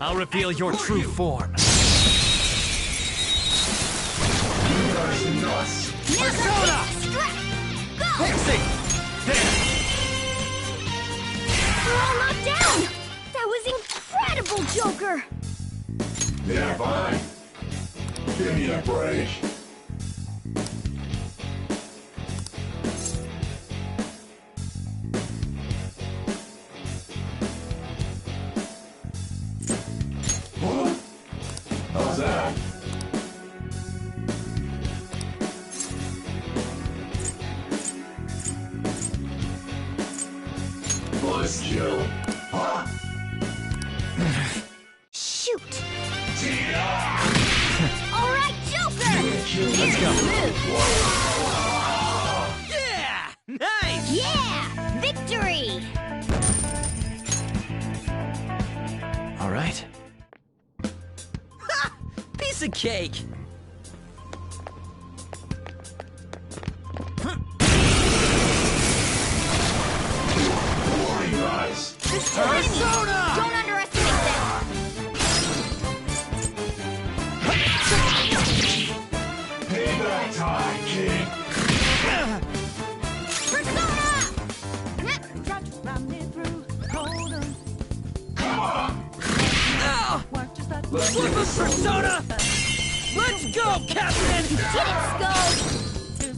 I'll reveal your true form. Persona! Go! Pixie! There! We're all knocked down! That was incredible, Joker! Yeah, fine. Give me a break. What? How's that? Let's kill. Huh? Shoot! All right, Joker! Let's go. Yeah! Nice! Yeah! Victory! All right. Ha! Piece of cake! This Persona! Don't underestimate them! Payback time, kid. Persona! Come on. Let's Flip get of this Persona! Let's go, Captain! Get it,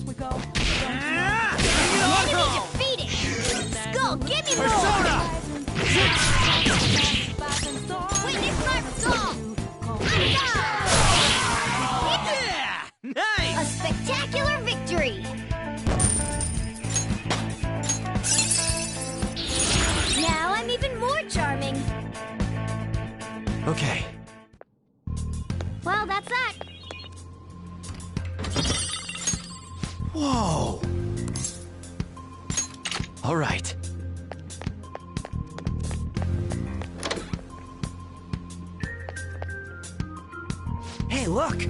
Skull! Ah! Enemy defeated! Skull, give me more! Persona! Witness my resolve! Yeah! Nice! A spectacular victory! Now I'm even more charming! Okay. Well, that's that. Whoa! All right. Hey, look!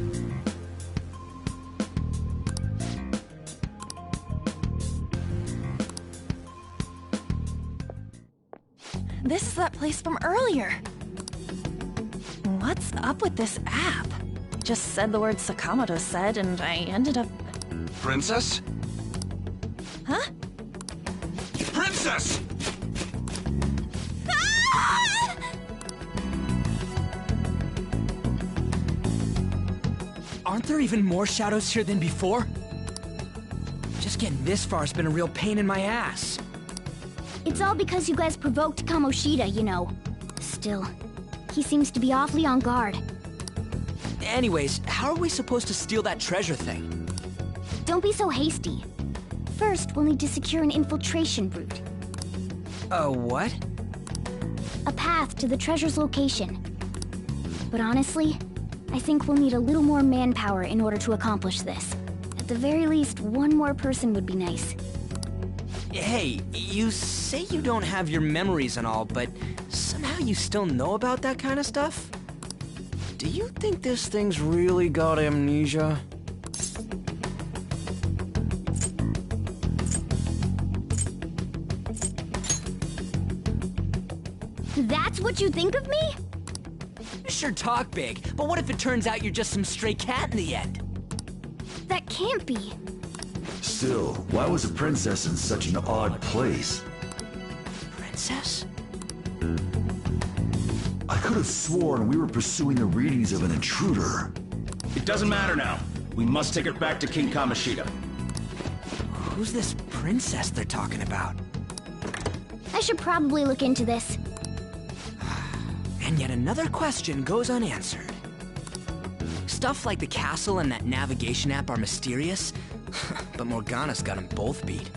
This is that place from earlier. What's up with this app? Just said the word Sakamoto said, and I ended up... Princess? Huh? Princess! Aren't there even more shadows here than before? Just getting this far has been a real pain in my ass. It's all because you guys provoked Kamoshida, you know. Still, he seems to be awfully on guard. Anyways, how are we supposed to steal that treasure thing? Don't be so hasty. First, we'll need to secure an infiltration route. What? A path to the treasure's location. But honestly, I think we'll need a little more manpower in order to accomplish this. At the very least, one more person would be nice. Hey, you say you don't have your memories and all, but somehow you still know about that kind of stuff? Do you think this thing's really got amnesia? That's what you think of me? Sure talk big, but what if it turns out you're just some stray cat in the end? That can't be. Still, why was a princess in such an odd place? Princess? I could have sworn we were pursuing the readings of an intruder. It doesn't matter now. We must take her back to King Kamoshida. Who's this princess they're talking about? I should probably look into this. And yet another question goes unanswered. Stuff like the castle and that navigation app are mysterious, but Morgana's got them both beat.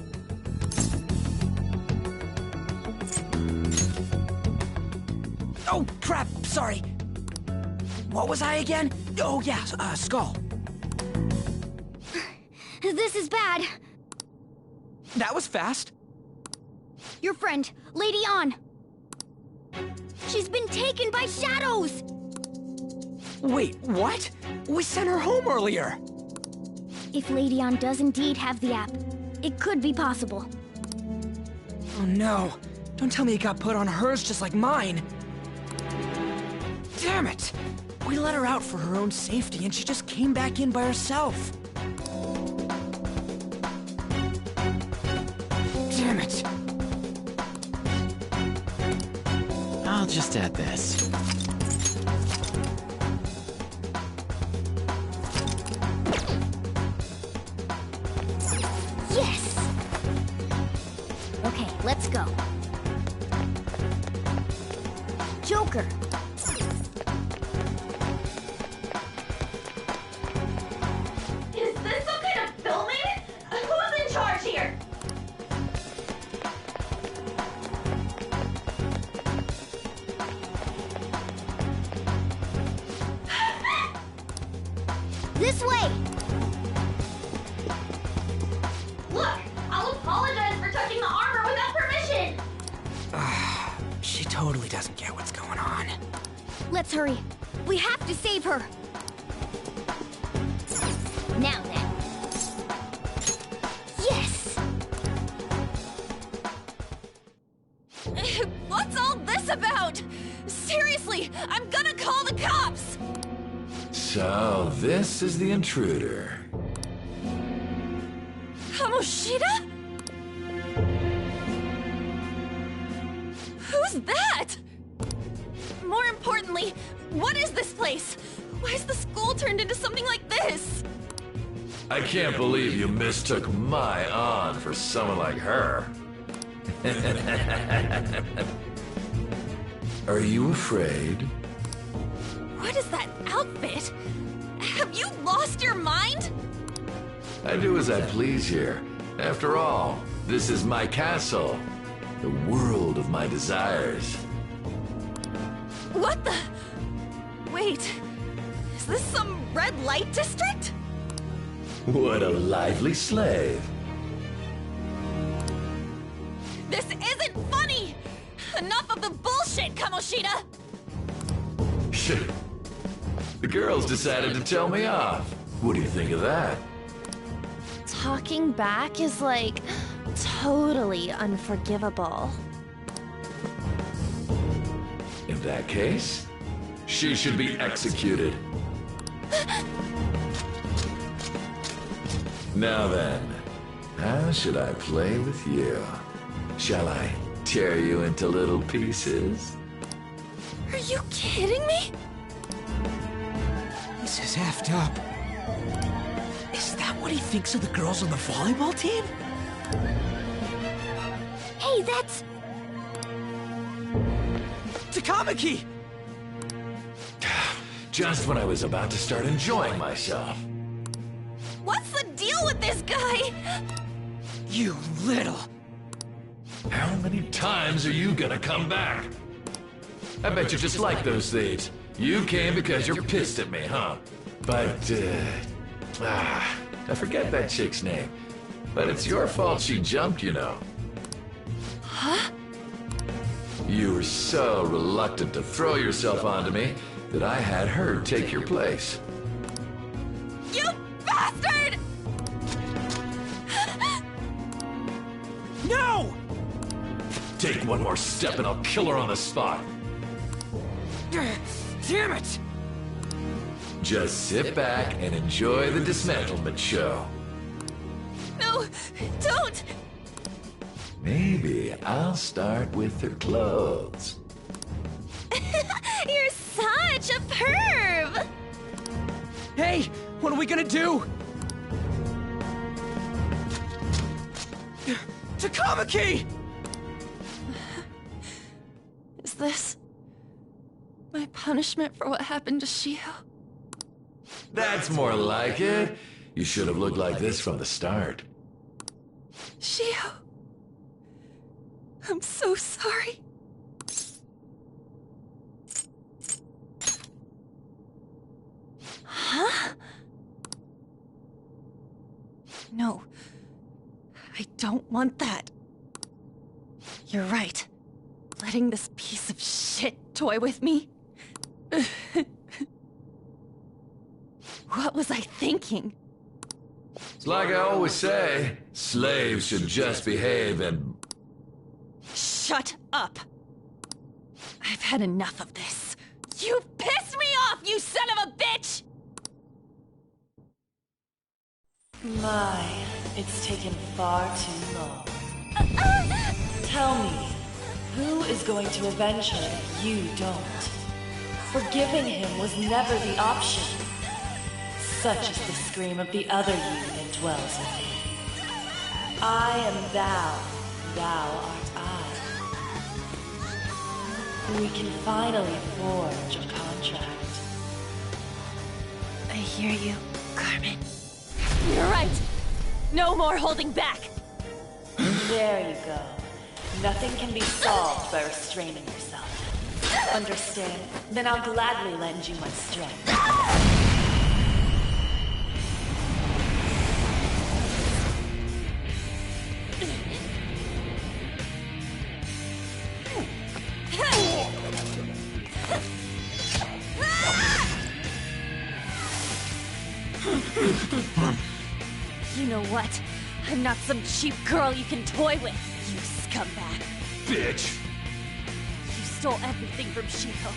Oh, crap, sorry. What was I again? Oh, yeah, Skull. This is bad. That was fast. Your friend, Lady An. She's been taken by shadows! Wait, what? We sent her home earlier! If Lady An does indeed have the app, it could be possible. Oh no! Don't tell me it got put on hers just like mine! Damn it! We let her out for her own safety and she just came back in by herself! Damn it! I'll just add this. Yes! Okay, let's go. Joker! Is this some kind of filming? Who's in charge here? This way! Look, I'll apologize for touching the armor without permission! She totally doesn't get what's going on. Let's hurry. We have to save her. Now then. Yes! What's all this about? Seriously, I'm gonna call the cops! So, this is the intruder. Kamoshida? Who's that? More importantly, what is this place? Why is the school turned into something like this? I can't believe you mistook my An for someone like her. Are you afraid? What is that outfit? Have you lost your mind? I do as I please here. After all, this is my castle. The world of my desires. What the? Wait, is this some red light district? What a lively slave. This isn't funny! Enough of the bullshit, Kamoshida! Shit. The girls decided to tell me off. What do you think of that? Talking back is like totally unforgivable. In that case, she should be executed. Now then, how should I play with you? Shall I tear you into little pieces? Are you kidding me? This is effed up. Is that what he thinks of the girls on the volleyball team? Hey, that's... Takamaki! Just when I was about to start enjoying myself. What's the deal with this guy? You little... How many times are you gonna come back? I bet you just like those thieves. You came because you're pissed at me, huh? But, I forget that chick's name. But it's your fault she jumped, you know. Huh? You were so reluctant to throw yourself onto me that I had her take your place. You bastard! No! Take one more step and I'll kill her on the spot. Damn it! Just sit back and enjoy the dismantlement show. No, don't! Maybe I'll start with her clothes. You're such a perv! Hey, what are we gonna do? Takamaki! Is this my punishment for what happened to Shiho? That's more like it. You should have looked like this from the start. Shiho, I'm so sorry. Huh? No, I don't want that. You're right. Letting this piece of shit toy with me? What was I thinking? It's like I always say, slaves should just behave and... Shut up! I've had enough of this. You pissed me off, you son of a bitch! My, it's taken far too long. Tell me, who is going to avenge her if you don't? Forgiving him was never the option. Such is the scream of the other you that dwells within. I am thou, thou art I. We can finally forge a contract. I hear you, Carmen. You're right! No more holding back! There you go. Nothing can be solved by restraining yourself. Understand? Then I'll gladly lend you my strength. You know what? I'm not some cheap girl you can toy with, you scumbag. Bitch! You stole everything from Shiho.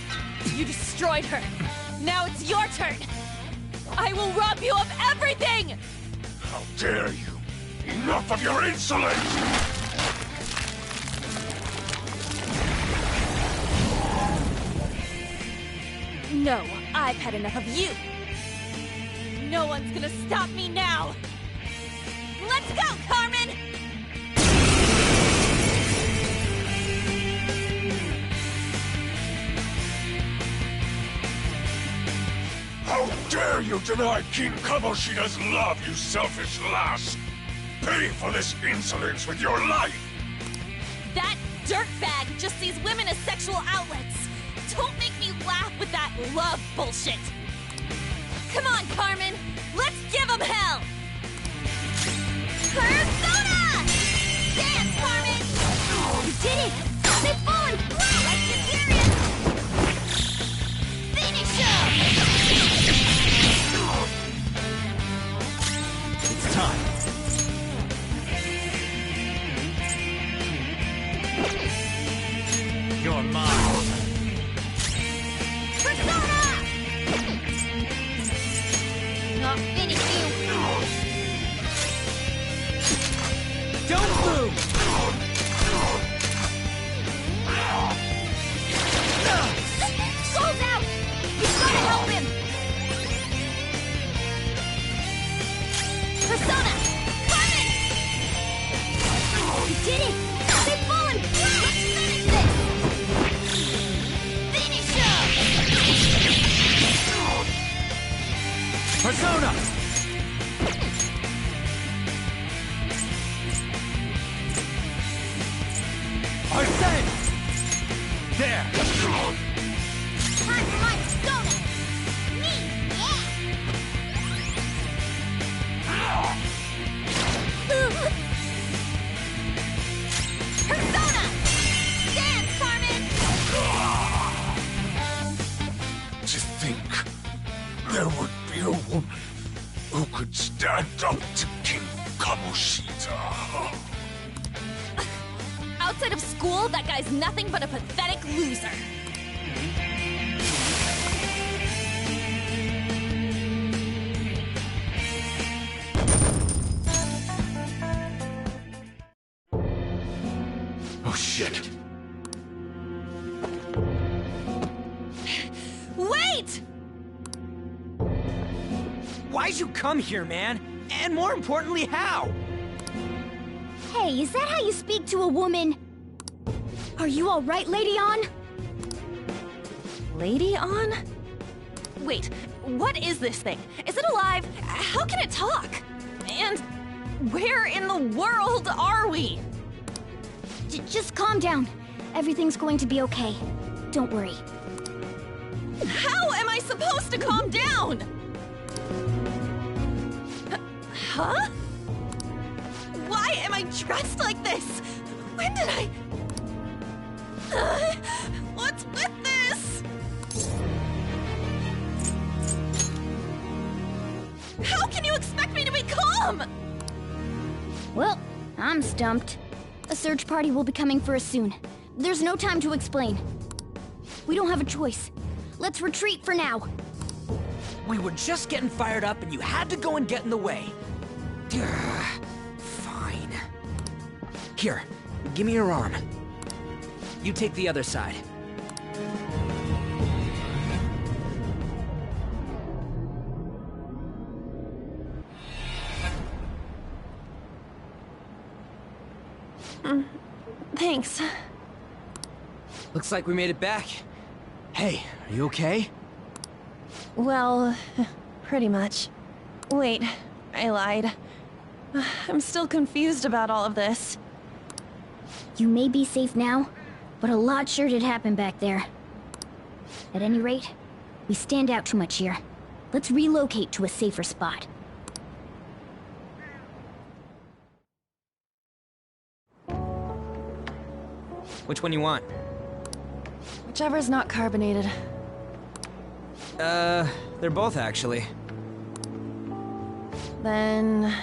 You destroyed her. Now it's your turn. I will rob you of everything! How dare you! Enough of your insolence! No, I've had enough of you. No one's gonna stop me now. Let's go, Carmen! How dare you deny King Kamoshida's love, you selfish lass! Pay for this insolence with your life! That dirtbag just sees women as sexual outlets. Don't make me laugh with that love bullshit. Come on, Carmen! Let's give him hell! Persona! Dance, Carmen! You did it! They've fallen flat! Like you're serious! Finish him! It's time. You're mine. Persona! Persona! Arsene! There! Time for my persona! Me, yeah! Persona! Dance, Carmen! To think there would be a woman who could stand up to King Kamoshida. Outside of school, that guy's nothing but a pathetic loser. Oh shit. Wait! Why'd you come here, man? And more importantly, how? Hey, is that how you speak to a woman? Are you all right, Lady On? Lady On? Wait, what is this thing? Is it alive? How can it talk? And where in the world are we? Just calm down. Everything's going to be okay. Don't worry. How am I supposed to calm down? Huh? Why am I dressed like this? When did I... what's with this? How can you expect me to be calm? Well, I'm stumped. A search party will be coming for us soon. There's no time to explain. We don't have a choice. Let's retreat for now. We were just getting fired up and you had to go and get in the way. Fine. Here, give me your arm. You take the other side. Thanks. Looks like we made it back. Hey, are you okay? Well, pretty much. Wait, I lied. I'm still confused about all of this. You may be safe now, but a lot sure did happen back there. At any rate, we stand out too much here. Let's relocate to a safer spot. Which one you want? Whichever's not carbonated. They're both actually. Then...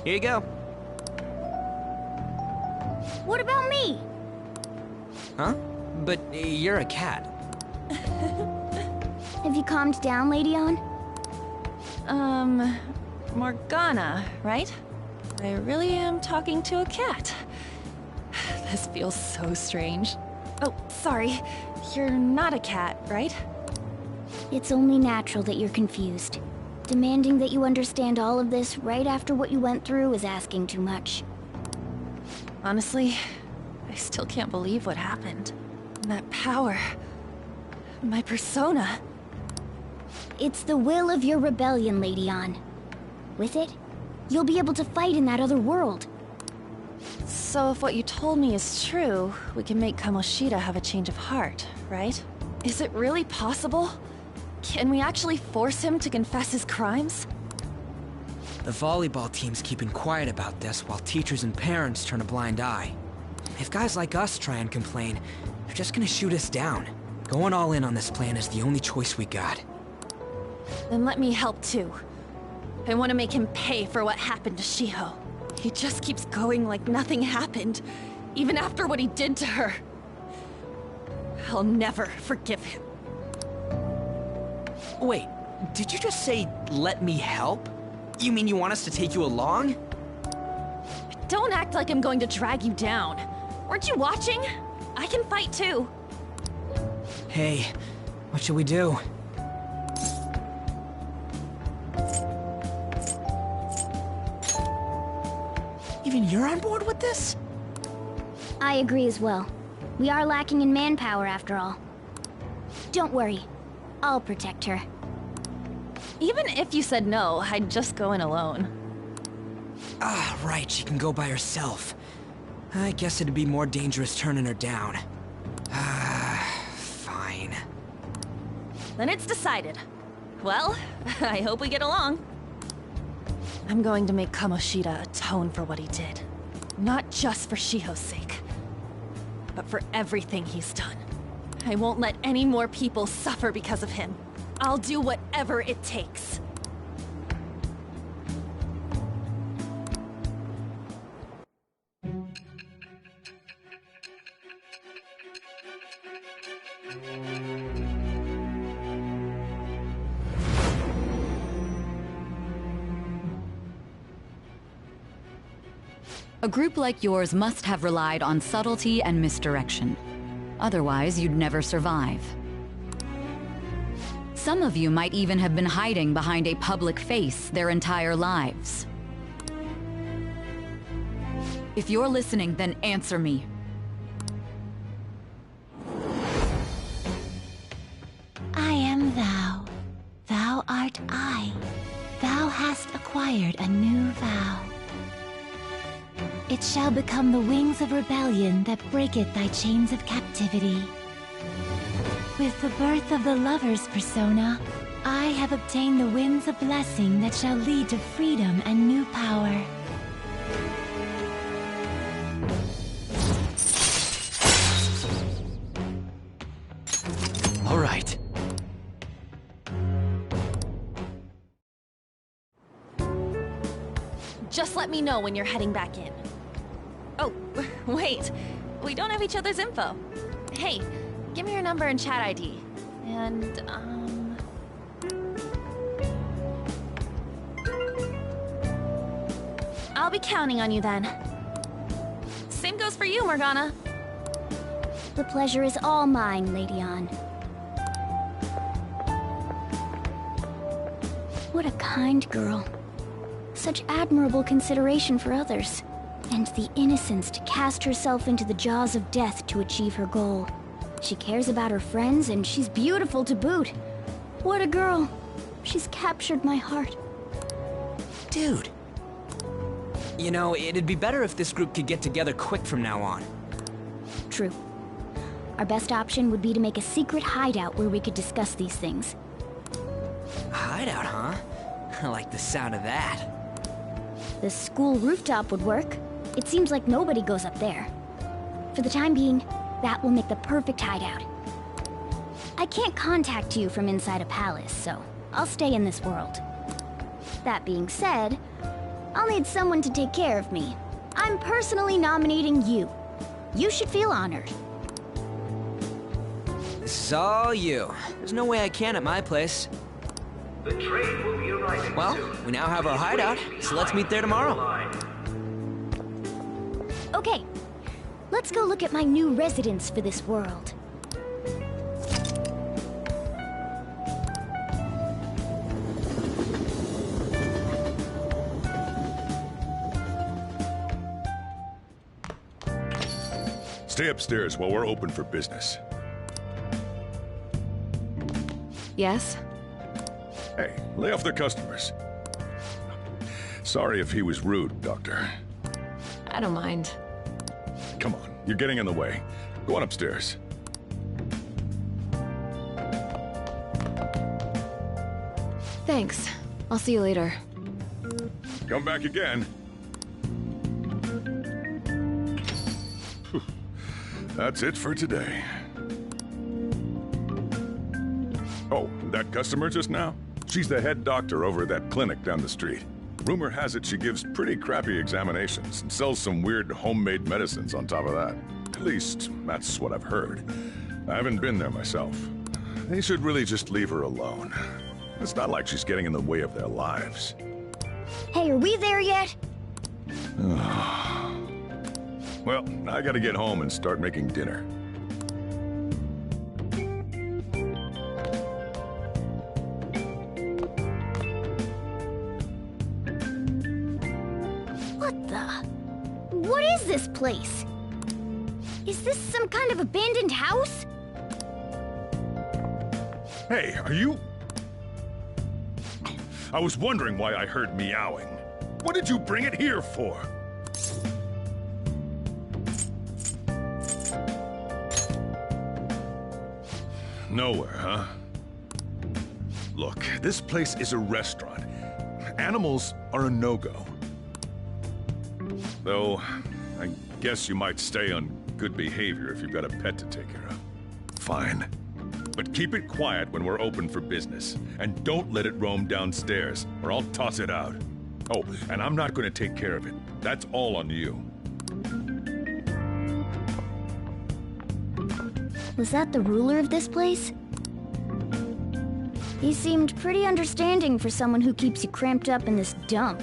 Here you go. What about me? Huh? But you're a cat. Have you calmed down, Lady On? Morgana, right? I really am talking to a cat. This feels so strange. Oh, sorry. You're not a cat, right? It's only natural that you're confused. Demanding that you understand all of this right after what you went through is asking too much. Honestly, I still can't believe what happened. That power... my persona... It's the will of your rebellion, Lady On. With it, you'll be able to fight in that other world. So if what you told me is true, we can make Kamoshida have a change of heart, right? Is it really possible? Can we actually force him to confess his crimes? The volleyball team's keeping quiet about this while teachers and parents turn a blind eye. If guys like us try and complain, they're just gonna shoot us down. Going all in on this plan is the only choice we got. Then let me help too. I want to make him pay for what happened to Shiho. He just keeps going like nothing happened, even after what he did to her. I'll never forgive him. Wait, did you just say, let me help? You mean you want us to take you along? Don't act like I'm going to drag you down. Weren't you watching? I can fight too. Hey, what should we do? Even you're on board with this? I agree as well. We are lacking in manpower after all. Don't worry. I'll protect her. Even if you said no, I'd just go in alone. Ah, right, she can go by herself. I guess it'd be more dangerous turning her down. Fine. Then it's decided. Well, I hope we get along. I'm going to make Kamoshida atone for what he did. Not just for Shiho's sake, but for everything he's done. I won't let any more people suffer because of him. I'll do whatever it takes. A group like yours must have relied on subtlety and misdirection. Otherwise, you'd never survive. Some of you might even have been hiding behind a public face their entire lives. If you're listening, then answer me. I am thou. Thou art I. Thou hast acquired a new vow. It shall become the wings of rebellion that breaketh thy chains of captivity. With the birth of the lover's persona, I have obtained the winds of blessing that shall lead to freedom and new power. All right. Just let me know when you're heading back in. Oh, wait. We don't have each other's info. Hey, give me your number and chat ID. And, I'll be counting on you then. Same goes for you, Morgana. The pleasure is all mine, Lady Ann. What a kind girl. Such admirable consideration for others. And the innocence to cast herself into the jaws of death to achieve her goal. She cares about her friends, and she's beautiful to boot. What a girl. She's captured my heart. Dude. You know, it'd be better if this group could get together quick from now on. True. Our best option would be to make a secret hideout where we could discuss these things. A hideout, huh? I like the sound of that. The school rooftop would work. It seems like nobody goes up there. For the time being, that will make the perfect hideout. I can't contact you from inside a palace, so I'll stay in this world. That being said, I'll need someone to take care of me. I'm personally nominating you. You should feel honored. This is all you. There's no way I can at my place. The train will be arriving well, soon. We now have our hideout, so let's meet there tomorrow. Okay, let's go look at my new residence for this world. Stay upstairs while we're open for business. Yes? Hey, lay off the customers. Sorry if he was rude, Doctor. I don't mind. Come on, you're getting in the way. Go on upstairs. Thanks. I'll see you later. Come back again. That's it for today. Oh, that customer just now? She's the head doctor over at that clinic down the street. Rumor has it she gives pretty crappy examinations and sells some weird homemade medicines on top of that. At least, that's what I've heard. I haven't been there myself. They should really just leave her alone. It's not like she's getting in the way of their lives. Hey, are we there yet? Well, I gotta get home and start making dinner. What is this place? Is this some kind of abandoned house? Hey, are you... I was wondering why I heard meowing. What did you bring it here for? Nowhere, huh? Look, this place is a restaurant. Animals are a no-go. Though, I guess you might stay on good behavior if you've got a pet to take care of. Fine. But keep it quiet when we're open for business. And don't let it roam downstairs, or I'll toss it out. Oh, and I'm not going to take care of it. That's all on you. Was that the ruler of this place? He seemed pretty understanding for someone who keeps you cramped up in this dump.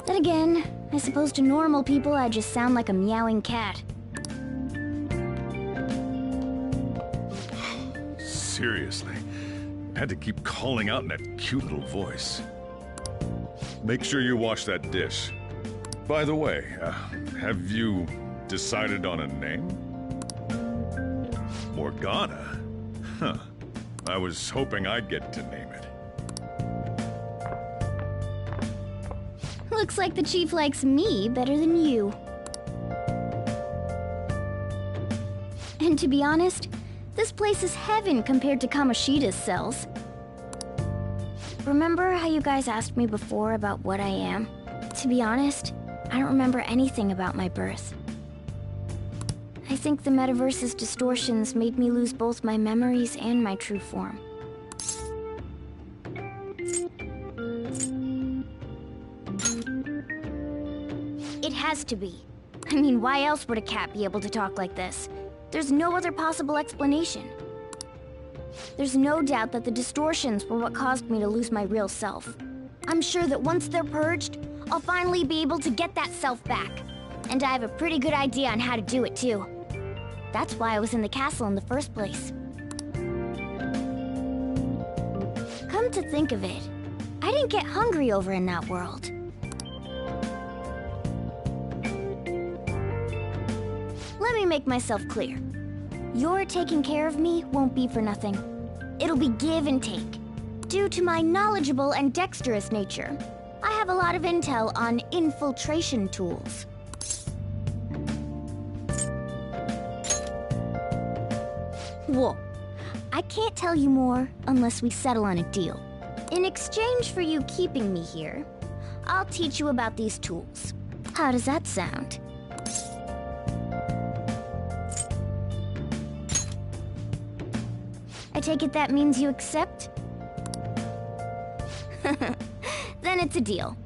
Then again, I suppose to normal people I just sound like a meowing cat. Seriously, I had to keep calling out in that cute little voice. Make sure you wash that dish. By the way, have you decided on a name? Morgana? Huh. I was hoping I'd get to name it. Looks like the chief likes me better than you. And to be honest, this place is heaven compared to Kamoshida's cells. Remember how you guys asked me before about what I am? To be honest, I don't remember anything about my birth. I think the metaverse's distortions made me lose both my memories and my true form. It has to be. I mean, why else would a cat be able to talk like this? There's no other possible explanation. There's no doubt that the distortions were what caused me to lose my real self. I'm sure that once they're purged, I'll finally be able to get that self back. And I have a pretty good idea on how to do it too. That's why I was in the castle in the first place. Come to think of it, I didn't get hungry over in that world. Let me make myself clear. Your taking care of me won't be for nothing. It'll be give and take. Due to my knowledgeable and dexterous nature, I have a lot of intel on infiltration tools. Whoa. I can't tell you more unless we settle on a deal. In exchange for you keeping me here, I'll teach you about these tools. How does that sound? I take it that means you accept? Then it's a deal.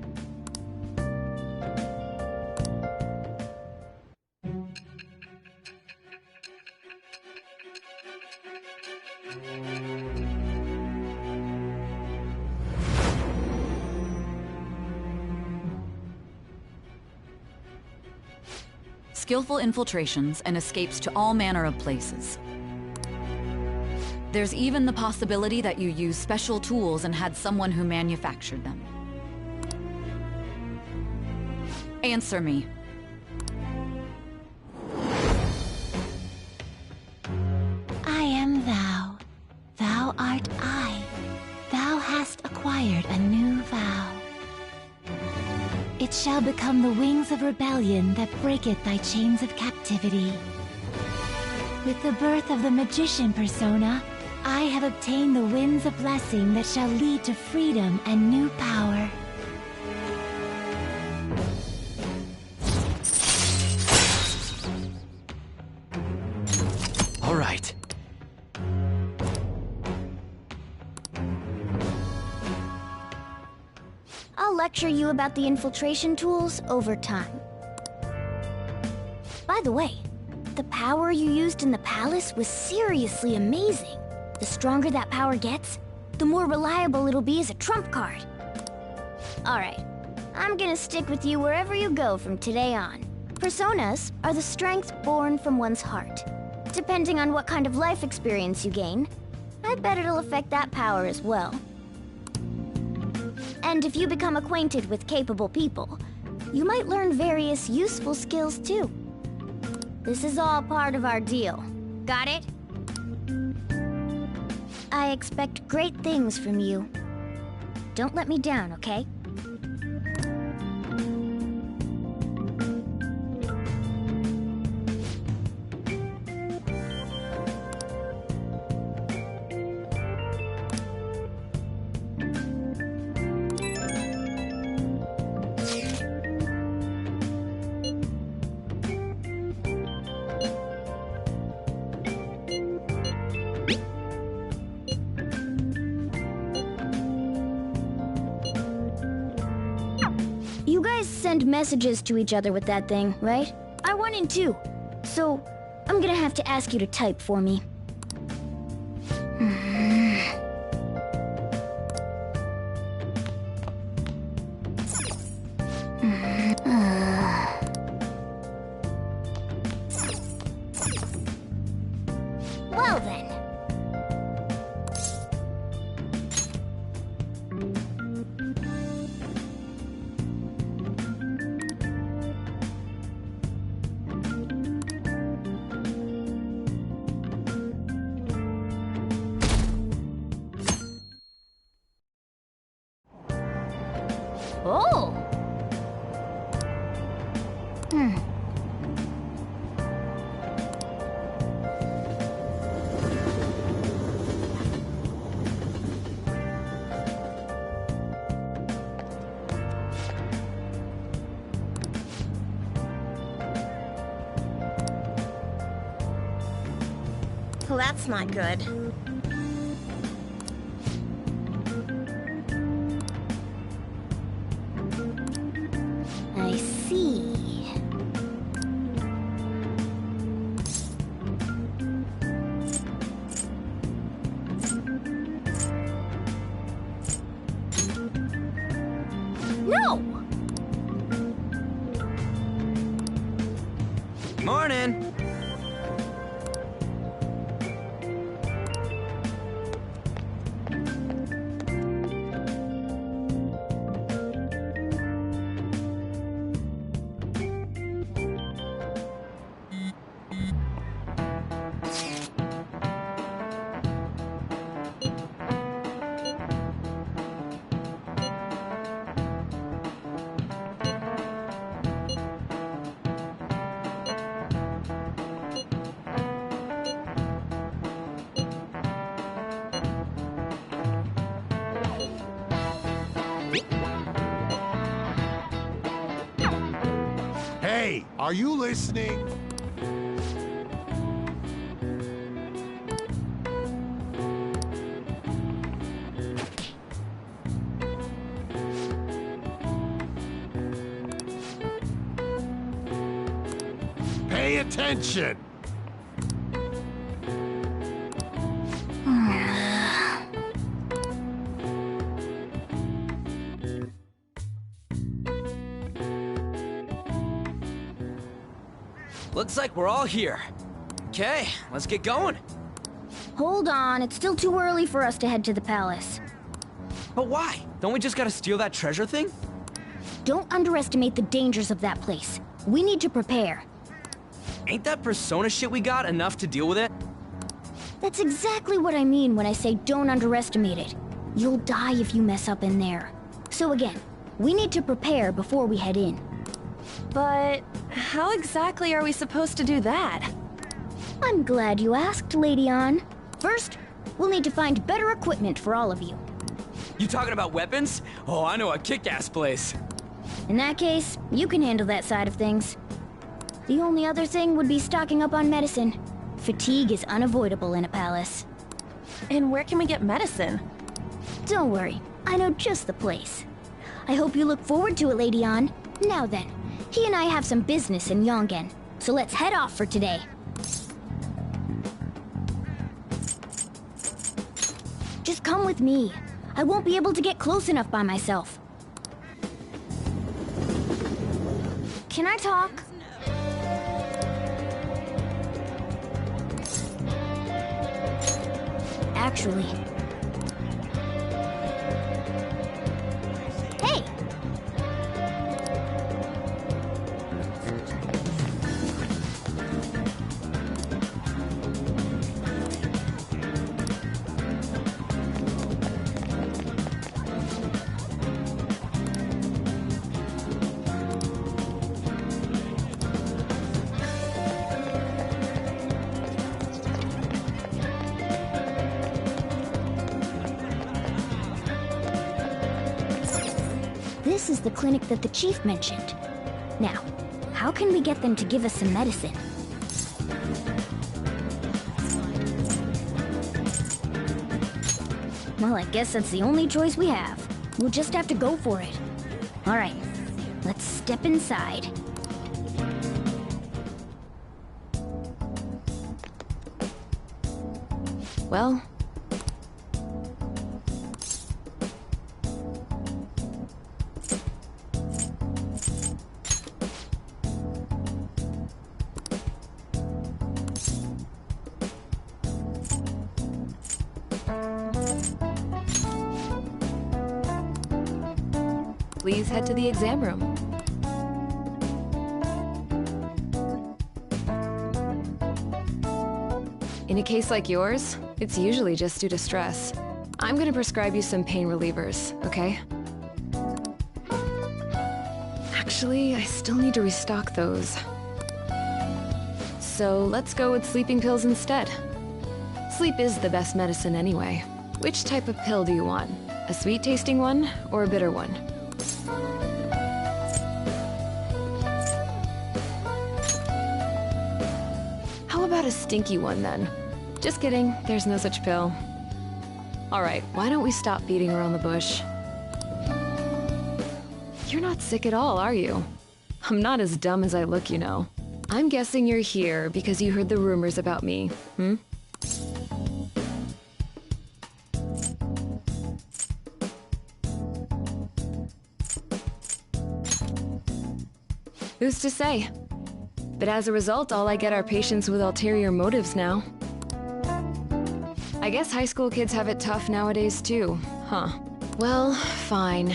Skillful infiltrations and escapes to all manner of places. There's even the possibility that you used special tools and had someone who manufactured them. Answer me. I am thou. Thou art I. Thou hast acquired a new vow. It shall become the wings of rebellion that breaketh thy chains of captivity. With the birth of the magician persona, I have obtained the winds of blessing that shall lead to freedom and new power. All right. I'll lecture you about the infiltration tools over time. By the way, the power you used in the palace was seriously amazing. The stronger that power gets, the more reliable it'll be as a trump card. Alright, I'm gonna stick with you wherever you go from today on. Personas are the strength born from one's heart. Depending on what kind of life experience you gain, I bet it'll affect that power as well. And if you become acquainted with capable people, you might learn various useful skills too. This is all part of our deal. Got it? I expect great things from you. Don't let me down, okay? You guys send messages to each other with that thing, right? I want in too. So, I'm gonna have to ask you to type for me. Well then. Oh! Well, that's not good. I see. No! Morning! Hey, are you listening? Pay attention! Looks like we're all here. Okay, let's get going. Hold on, it's still too early for us to head to the palace. But why? Don't we just gotta steal that treasure thing? Don't underestimate the dangers of that place. We need to prepare. Ain't that persona shit we got enough to deal with it? That's exactly what I mean when I say don't underestimate it. You'll die if you mess up in there. So again, we need to prepare before we head in. But how exactly are we supposed to do that? I'm glad you asked, Lady Ann. First, we'll need to find better equipment for all of you. You talking about weapons? Oh, I know a kick-ass place. In that case, you can handle that side of things. The only other thing would be stocking up on medicine. Fatigue is unavoidable in a palace. And where can we get medicine? Don't worry, I know just the place. I hope you look forward to it, Lady Ann. Now then, he and I have some business in Yongen, so let's head off for today. Just come with me. I won't be able to get close enough by myself. Can I talk? Actually... Hey! this is the clinic that the chief mentioned. Now, how can we get them to give us some medicine? Well, I guess that's the only choice we have. We'll just have to go for it. Alright, let's step inside. Well... Please head to the exam room. In a case like yours, it's usually just due to stress. I'm gonna prescribe you some pain relievers, okay? Actually, I still need to restock those. So let's go with sleeping pills instead. Sleep is the best medicine anyway. Which type of pill do you want? A sweet-tasting one or a bitter one? How about a stinky one then? Just kidding, there's no such pill. Alright, why don't we stop beating around the bush? You're not sick at all, are you? I'm not as dumb as I look, you know. I'm guessing you're here because you heard the rumors about me, hmm? Who's to say? But as a result, all I get are patients with ulterior motives now. I guess high school kids have it tough nowadays too, huh? Well, fine.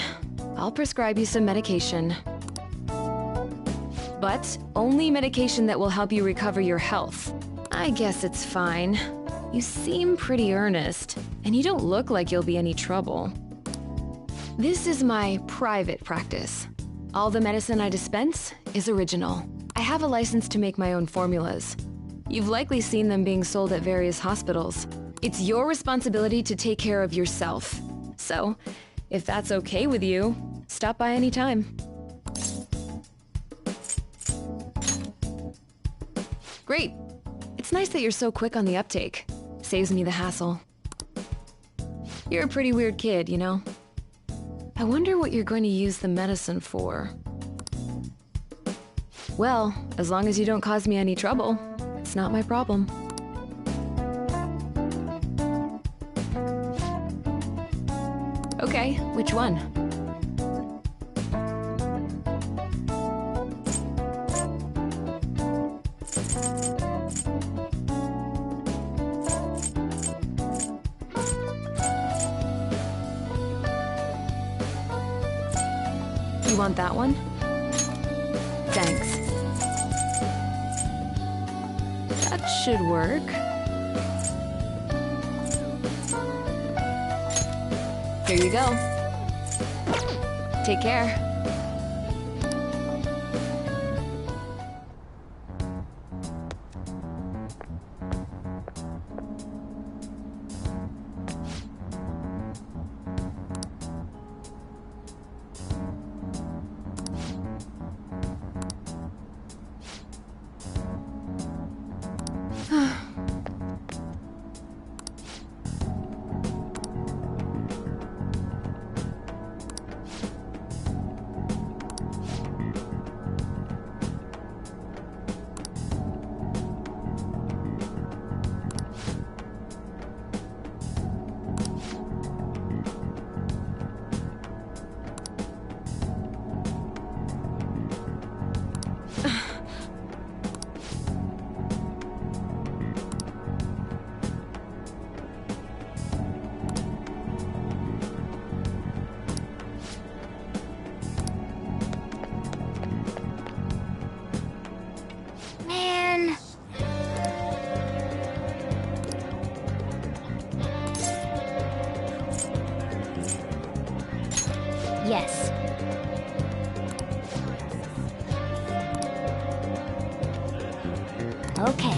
I'll prescribe you some medication. But only medication that will help you recover your health. I guess it's fine. You seem pretty earnest, and you don't look like you'll be any trouble. This is my private practice. All the medicine I dispense is original. I have a license to make my own formulas. You've likely seen them being sold at various hospitals. It's your responsibility to take care of yourself. So, if that's okay with you, stop by anytime. Great. It's nice that you're so quick on the uptake. Saves me the hassle. You're a pretty weird kid, you know? I wonder what you're going to use the medicine for. Well, as long as you don't cause me any trouble, it's not my problem. Okay, which one? You want that one? Thanks. That should work. Here you go. Take care. Yes. Okay.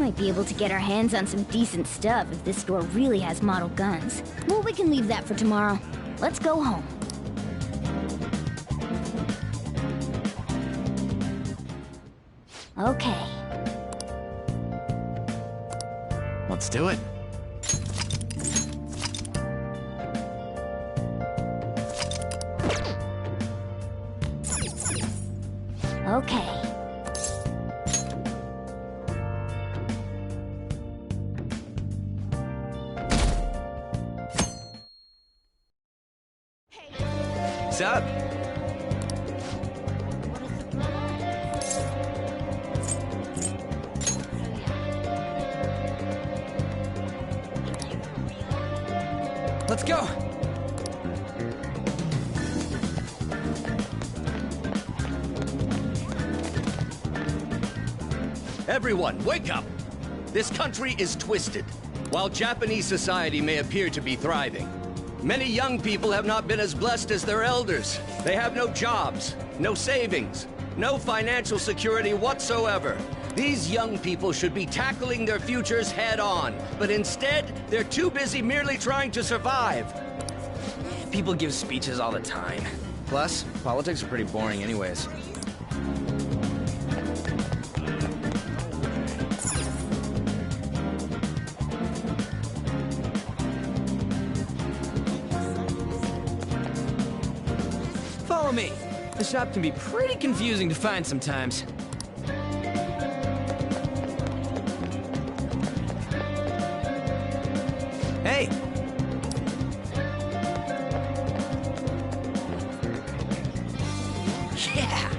might be able to get our hands on some decent stuff if this store really has model guns. Well, we can leave that for tomorrow. Let's go home. Okay. Let's do it. Okay. What's up? Let's go! Everyone, wake up! This country is twisted. While Japanese society may appear to be thriving, many young people have not been as blessed as their elders. They have no jobs, no savings, no financial security whatsoever. These young people should be tackling their futures head on, but instead, they're too busy merely trying to survive. People give speeches all the time. Plus, politics are pretty boring anyways. Follow me. The shop can be pretty confusing to find sometimes. Hey! Yeah!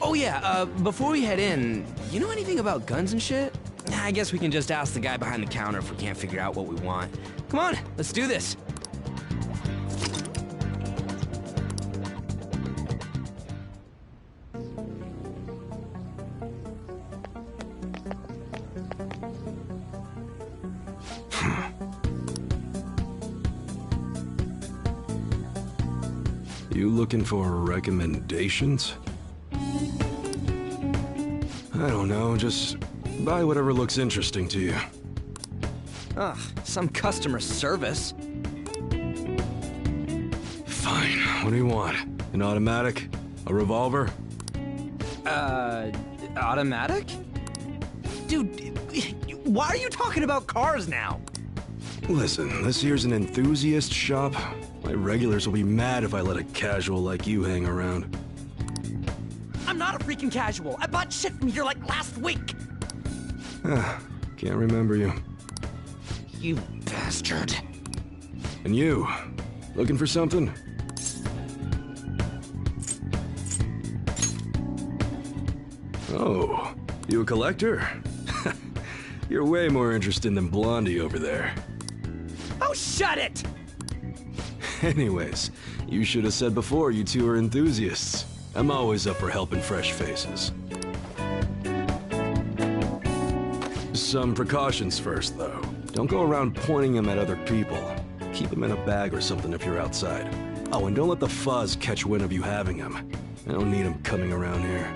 Oh yeah, before we head in, you know anything about guns and shit? I guess we can just ask the guy behind the counter if we can't figure out what we want. Come on, let's do this. You looking for recommendations? I don't know, just buy whatever looks interesting to you. Ugh, some customer service. Fine, what do you want? An automatic? A revolver? Automatic? Dude, why are you talking about cars now? Listen, this here's an enthusiast shop. My regulars will be mad if I let a casual like you hang around. I'm not a freaking casual. I bought shit from here like last week. Can't remember you. You bastard. And you, looking for something? Oh, you a collector? You're way more interesting than Blondie over there. Oh, shut it! Anyways, you should have said before you two are enthusiasts. I'm always up for helping fresh faces. Some precautions first, though. Don't go around pointing them at other people. Keep them in a bag or something if you're outside. Oh, and don't let the fuzz catch wind of you having them. I don't need them coming around here.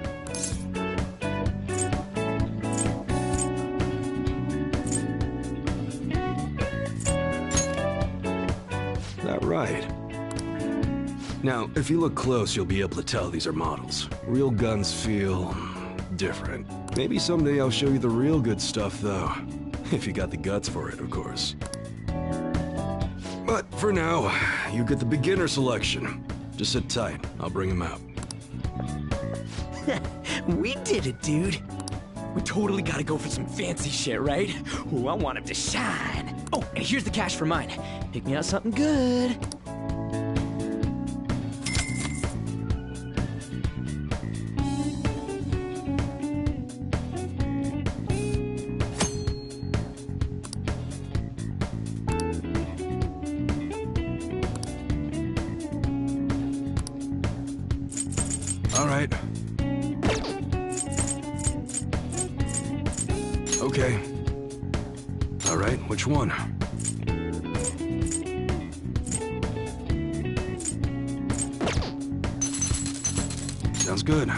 That right? Now, if you look close, you'll be able to tell these are models. Real guns feel different. Maybe someday I'll show you the real good stuff, though. If you got the guts for it, of course. But for now, you get the beginner selection. Just sit tight. I'll bring him out. We did it, dude. We totally gotta go for some fancy shit, right? Ooh, I want him to shine. Oh, and here's the cash for mine. Pick me out something good. All right. Okay. All right, which one? Sounds good.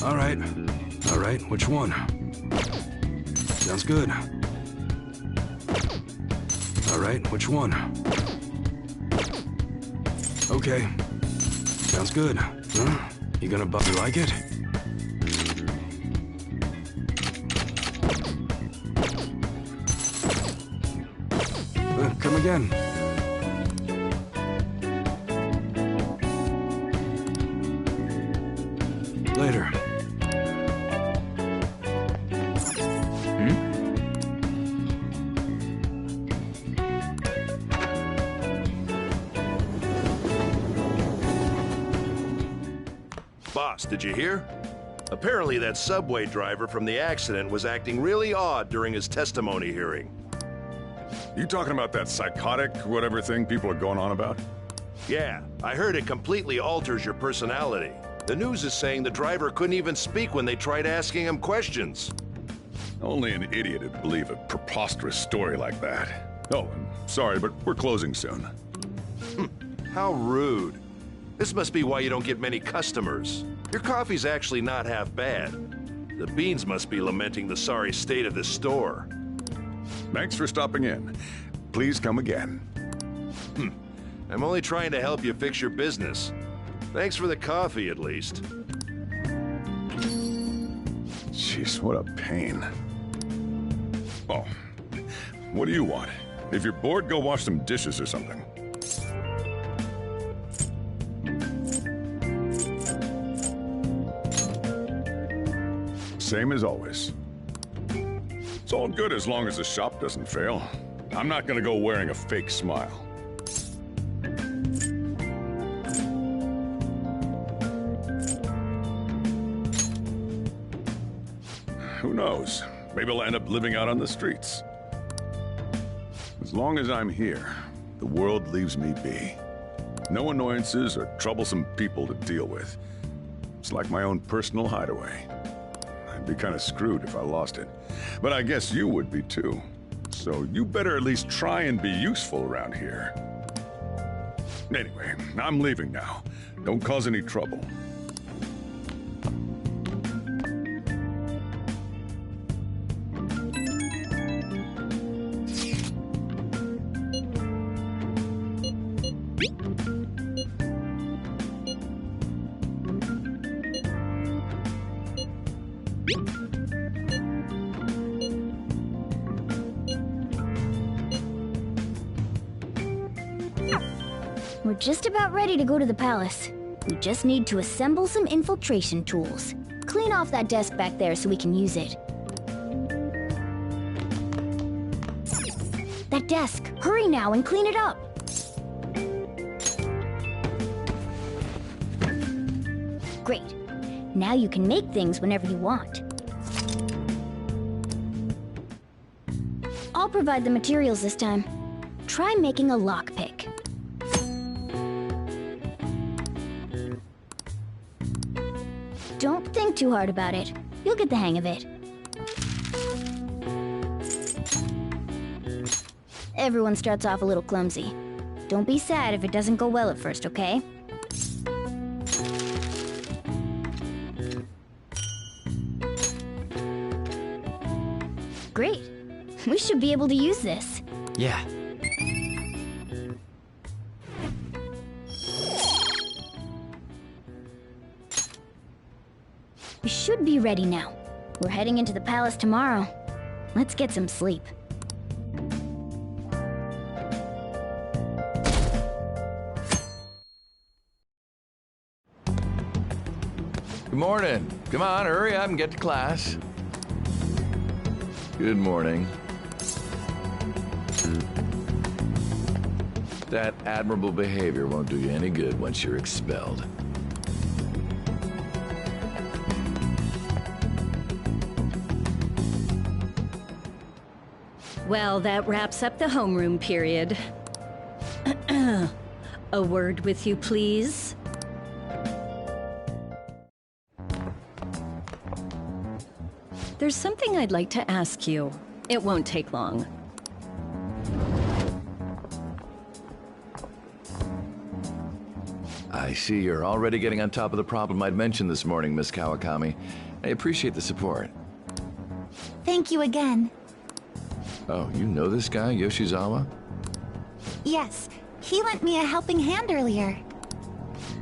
All right. All right, which one? Sounds good. All right, which one? Okay. Sounds good. Huh? You gonna you like it? Come again. Later. Boss, did you hear? Apparently that subway driver from the accident was acting really odd during his testimony hearing. You talking about that psychotic whatever thing people are going on about? Yeah, I heard it completely alters your personality. The news is saying the driver couldn't even speak when they tried asking him questions. Only an idiot would believe a preposterous story like that. Oh, I'm sorry, but we're closing soon. How rude. This must be why you don't get many customers. Your coffee's actually not half bad. The beans must be lamenting the sorry state of this store. Thanks for stopping in. Please come again. I'm only trying to help you fix your business. Thanks for the coffee, at least. Jeez, what a pain. Oh, what do you want? If you're bored, go wash some dishes or something. Same as always. It's all good as long as the shop doesn't fail. I'm not gonna go wearing a fake smile. Who knows? Maybe I'll end up living out on the streets. As long as I'm here, the world leaves me be. No annoyances or troublesome people to deal with. It's like my own personal hideaway. I'd be kind of screwed if I lost it. But I guess you would be too. So you better at least try and be useful around here. Anyway, I'm leaving now. Don't cause any trouble. We're just about ready to go to the palace. We just need to assemble some infiltration tools. Clean off that desk back there so we can use it. That desk! Hurry now and clean it up! Great. Now you can make things whenever you want. I'll provide the materials this time. Try making a lockpick. Don't think too hard about it. You'll get the hang of it. Everyone starts off a little clumsy. Don't be sad if it doesn't go well at first, okay? Great. We should be able to use this. Yeah. We should be ready now. We're heading into the palace tomorrow. Let's get some sleep. Good morning. Come on, hurry up and get to class. Good morning. That admirable behavior won't do you any good once you're expelled. Well, that wraps up the homeroom period. A word with you, please? There's something I'd like to ask you. It won't take long. I see you're already getting on top of the problem I'd mentioned this morning, Miss Kawakami. I appreciate the support. Thank you again. Oh, you know this guy, Yoshizawa? Yes, he lent me a helping hand earlier.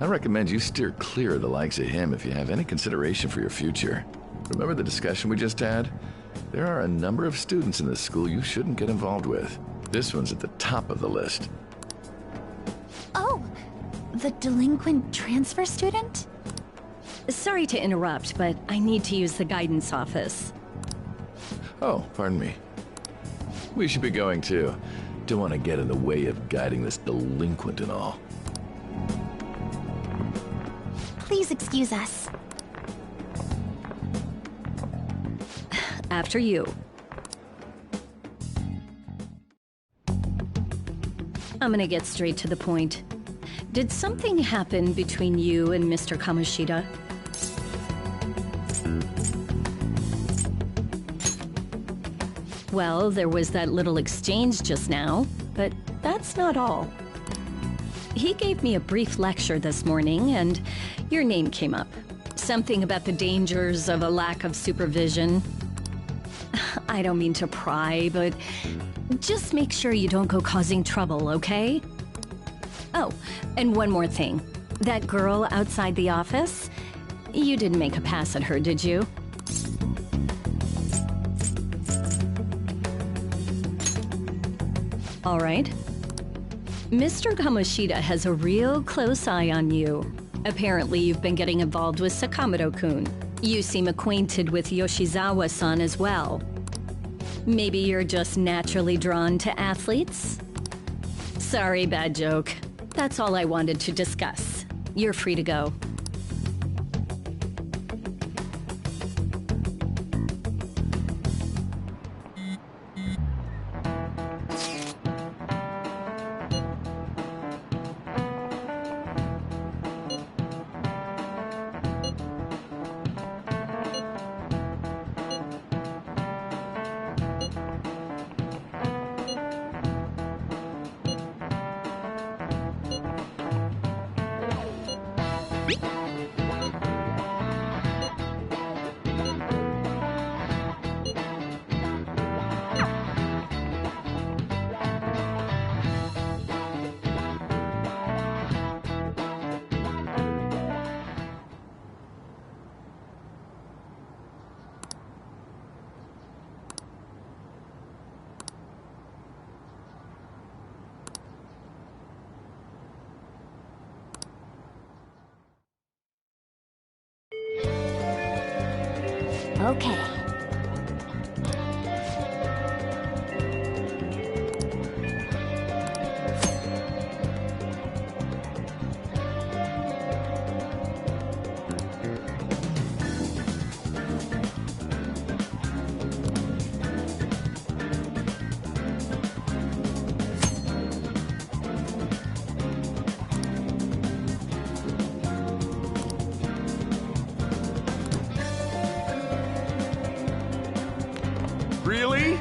I recommend you steer clear of the likes of him if you have any consideration for your future. Remember the discussion we just had? There are a number of students in this school you shouldn't get involved with. This one's at the top of the list. Oh, the delinquent transfer student? Sorry to interrupt, but I need to use the guidance office. Oh, pardon me. We should be going too. Don't want to get in the way of guiding this delinquent and all. Please excuse us. After you. I'm gonna get straight to the point. Did something happen between you and Mr. Kamoshida? Well, there was that little exchange just now, but that's not all. He gave me a brief lecture this morning, and your name came up. Something about the dangers of a lack of supervision. I don't mean to pry, but just make sure you don't go causing trouble, okay? Oh, and one more thing. That girl outside the office? You didn't make a pass at her, did you? All right. Mr. Kamoshida has a real close eye on you. Apparently, you've been getting involved with Sakamoto-kun. You seem acquainted with Yoshizawa-san as well. Maybe you're just naturally drawn to athletes? Sorry, bad joke. That's all I wanted to discuss. You're free to go. Okay. Really?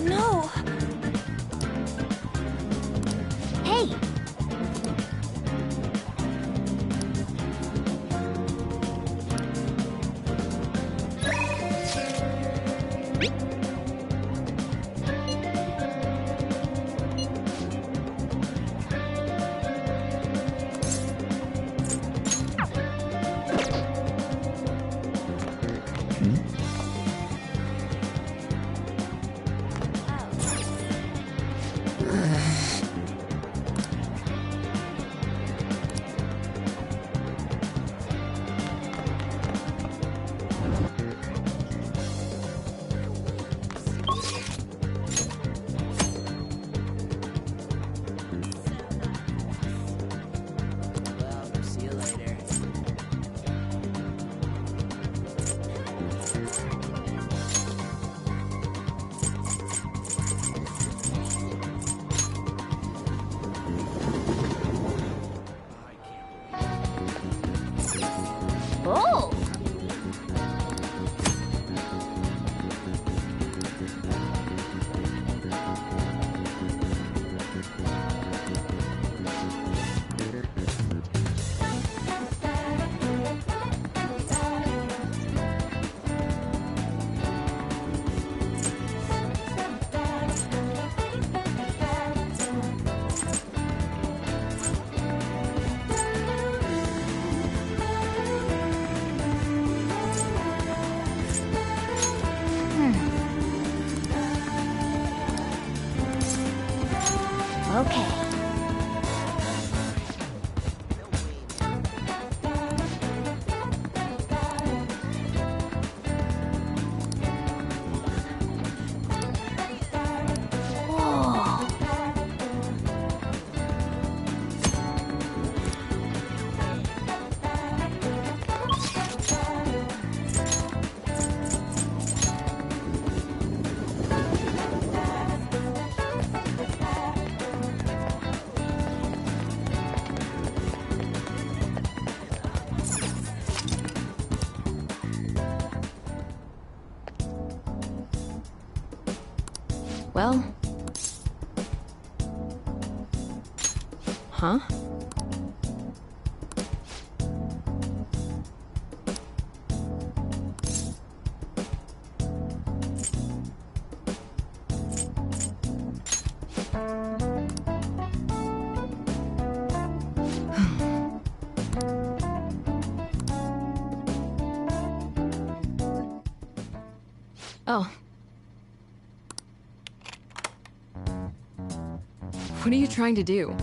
No. Hey! Okay. Well... Huh? Oh. What are you trying to do?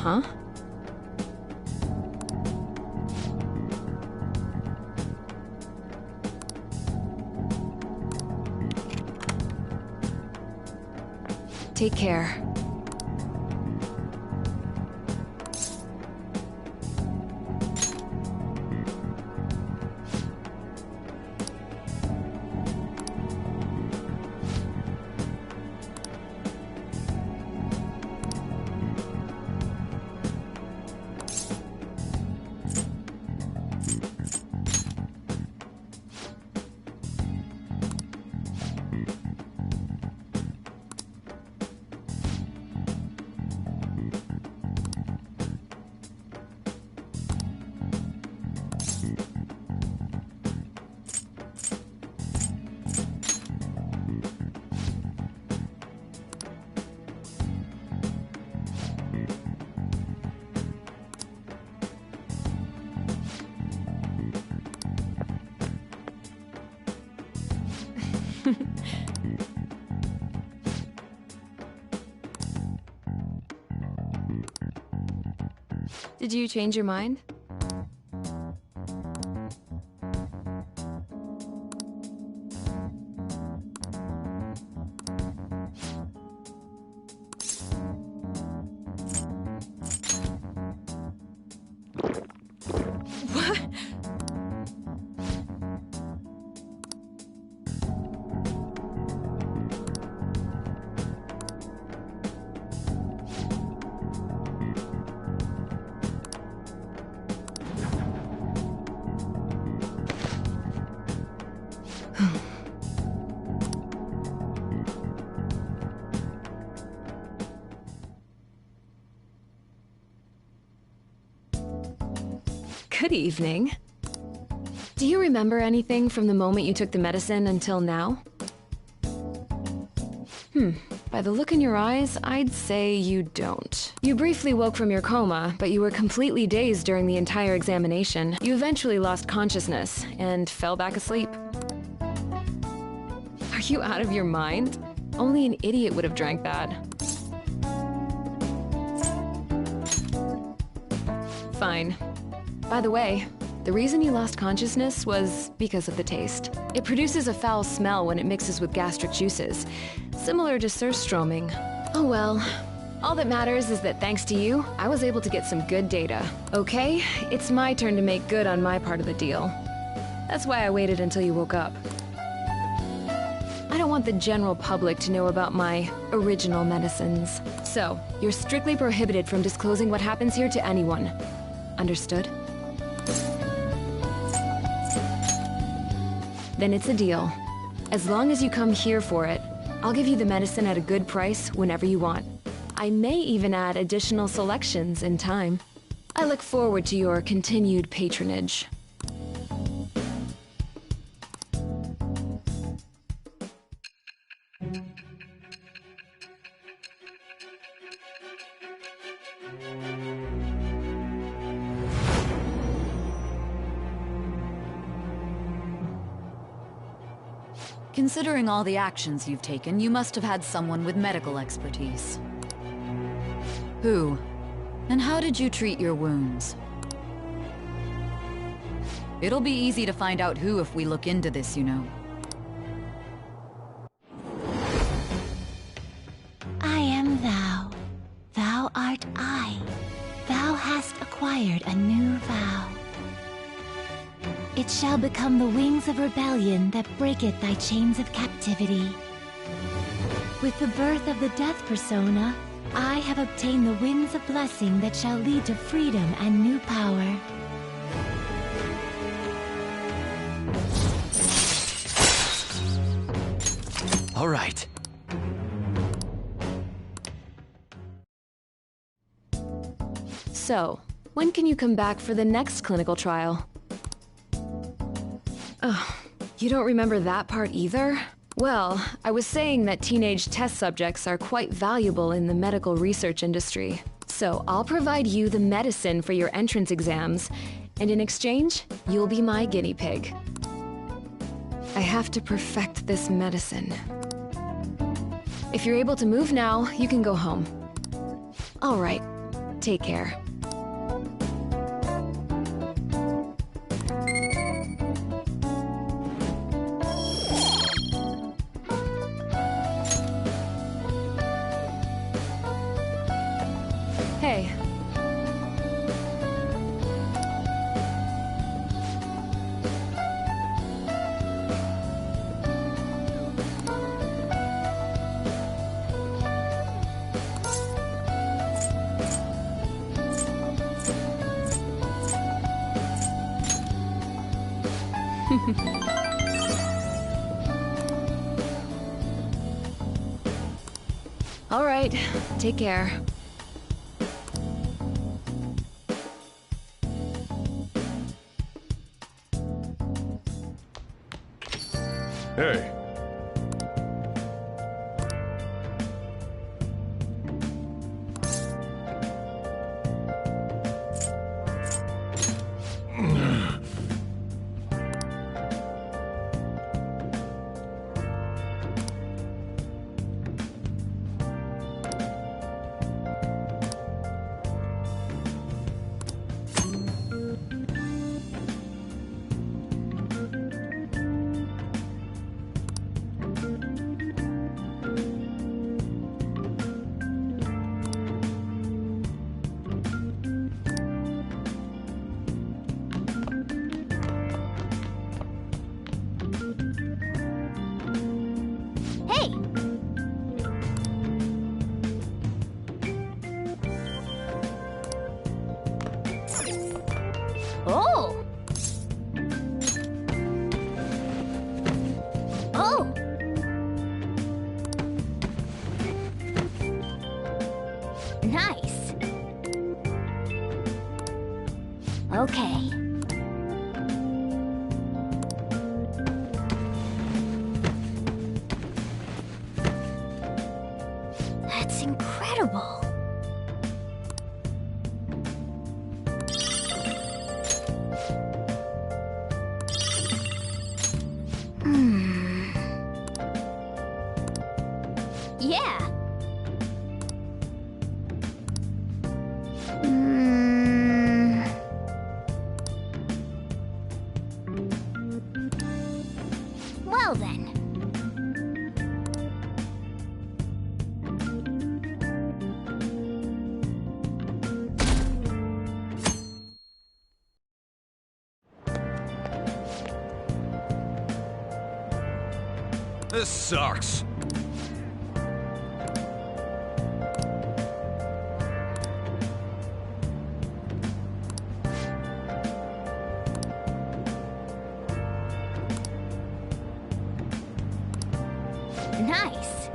Huh? Take care. Did you change your mind? Good evening. Do you remember anything from the moment you took the medicine until now? By the look in your eyes, I'd say you don't. You briefly woke from your coma, but you were completely dazed during the entire examination. You eventually lost consciousness and fell back asleep. Are you out of your mind? Only an idiot would have drank that. Fine. By the way, the reason you lost consciousness was because of the taste. It produces a foul smell when it mixes with gastric juices, similar to surströmming. Oh well. All that matters is that thanks to you, I was able to get some good data. Okay, it's my turn to make good on my part of the deal. That's why I waited until you woke up. I don't want the general public to know about my original medicines. So, you're strictly prohibited from disclosing what happens here to anyone. Understood? Then it's a deal. As long as you come here for it, I'll give you the medicine at a good price whenever you want. I may even add additional selections in time. I look forward to your continued patronage. Considering all the actions you've taken, you must have had someone with medical expertise. Who? And how did you treat your wounds? It'll be easy to find out who if we look into this, you know. I am thou. Thou art I. Thou hast acquired a new vow. It shall become the wings of rebellion that breaketh thy chains of captivity. With the birth of the death persona, I have obtained the winds of blessing that shall lead to freedom and new power. All right. So, when can you come back for the next clinical trial? Oh, you don't remember that part either? Well, I was saying that teenage test subjects are quite valuable in the medical research industry. So I'll provide you the medicine for your entrance exams, and in exchange, you'll be my guinea pig. I have to perfect this medicine. If you're able to move now, you can go home. All right, take care. Hey. All right, take care. Hey. Oh! Oh! Nice. Okay. That's incredible. Yeah. Well then. This sucks. Nice.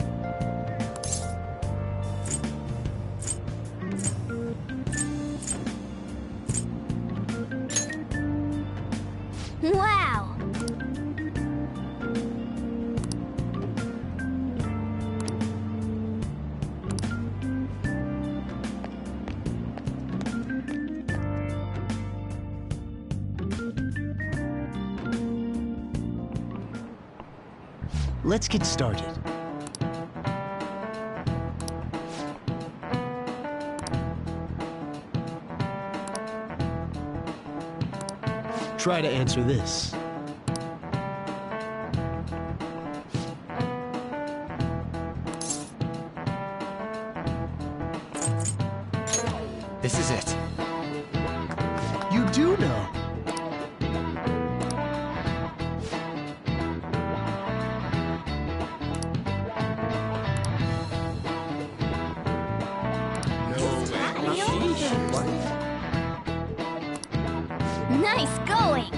let's get started. Try to answer this. This is it. You do know. Nice going!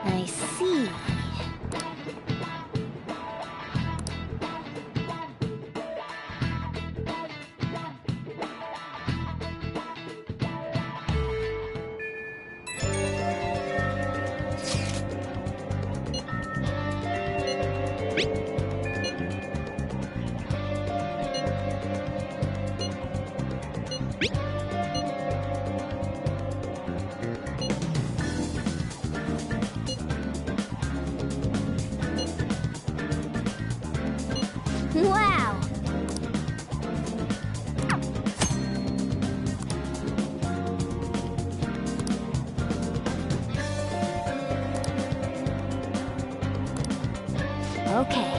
I see. Wow! Okay.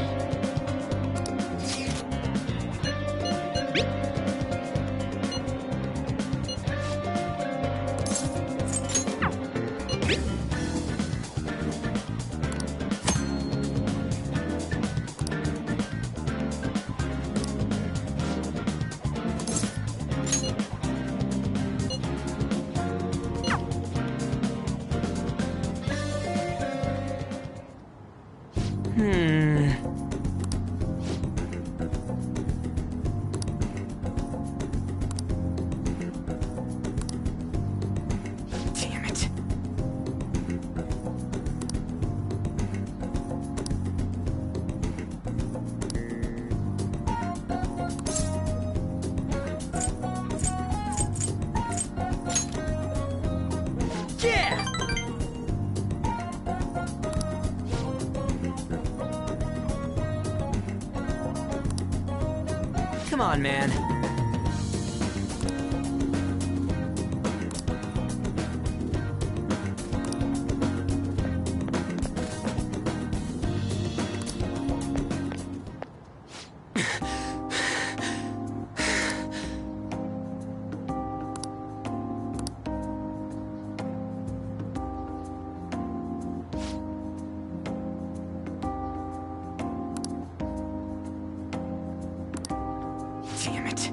Damn it. Yeah! Come on, man. Damn it.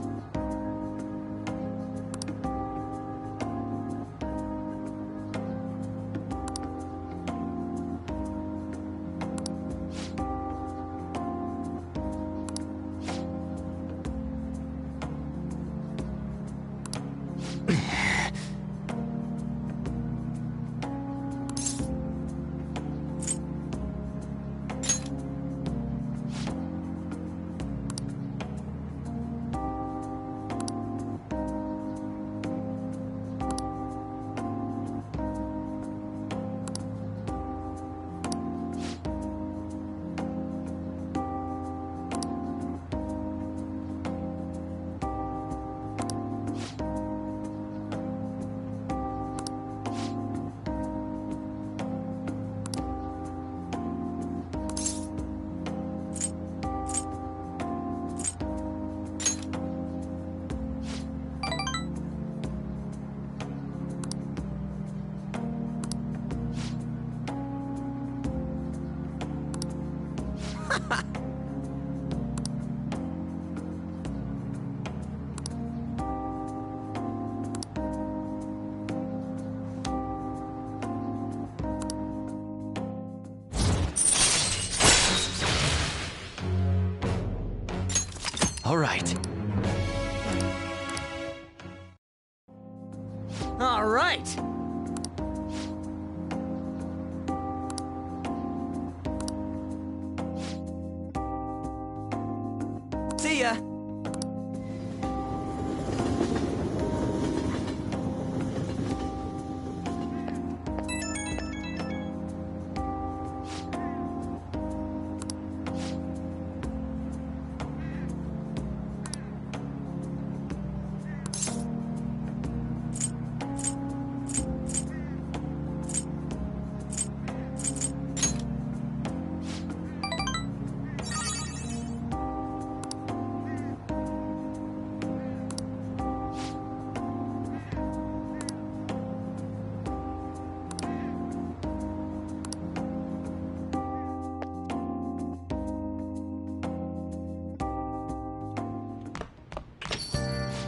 All right. All right. See ya.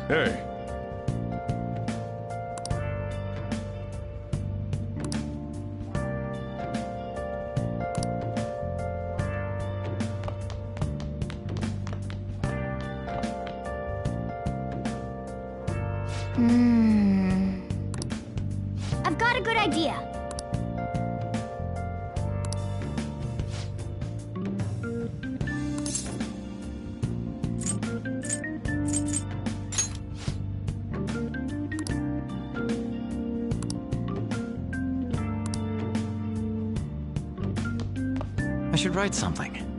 Hey. I've got a good idea. I should write something.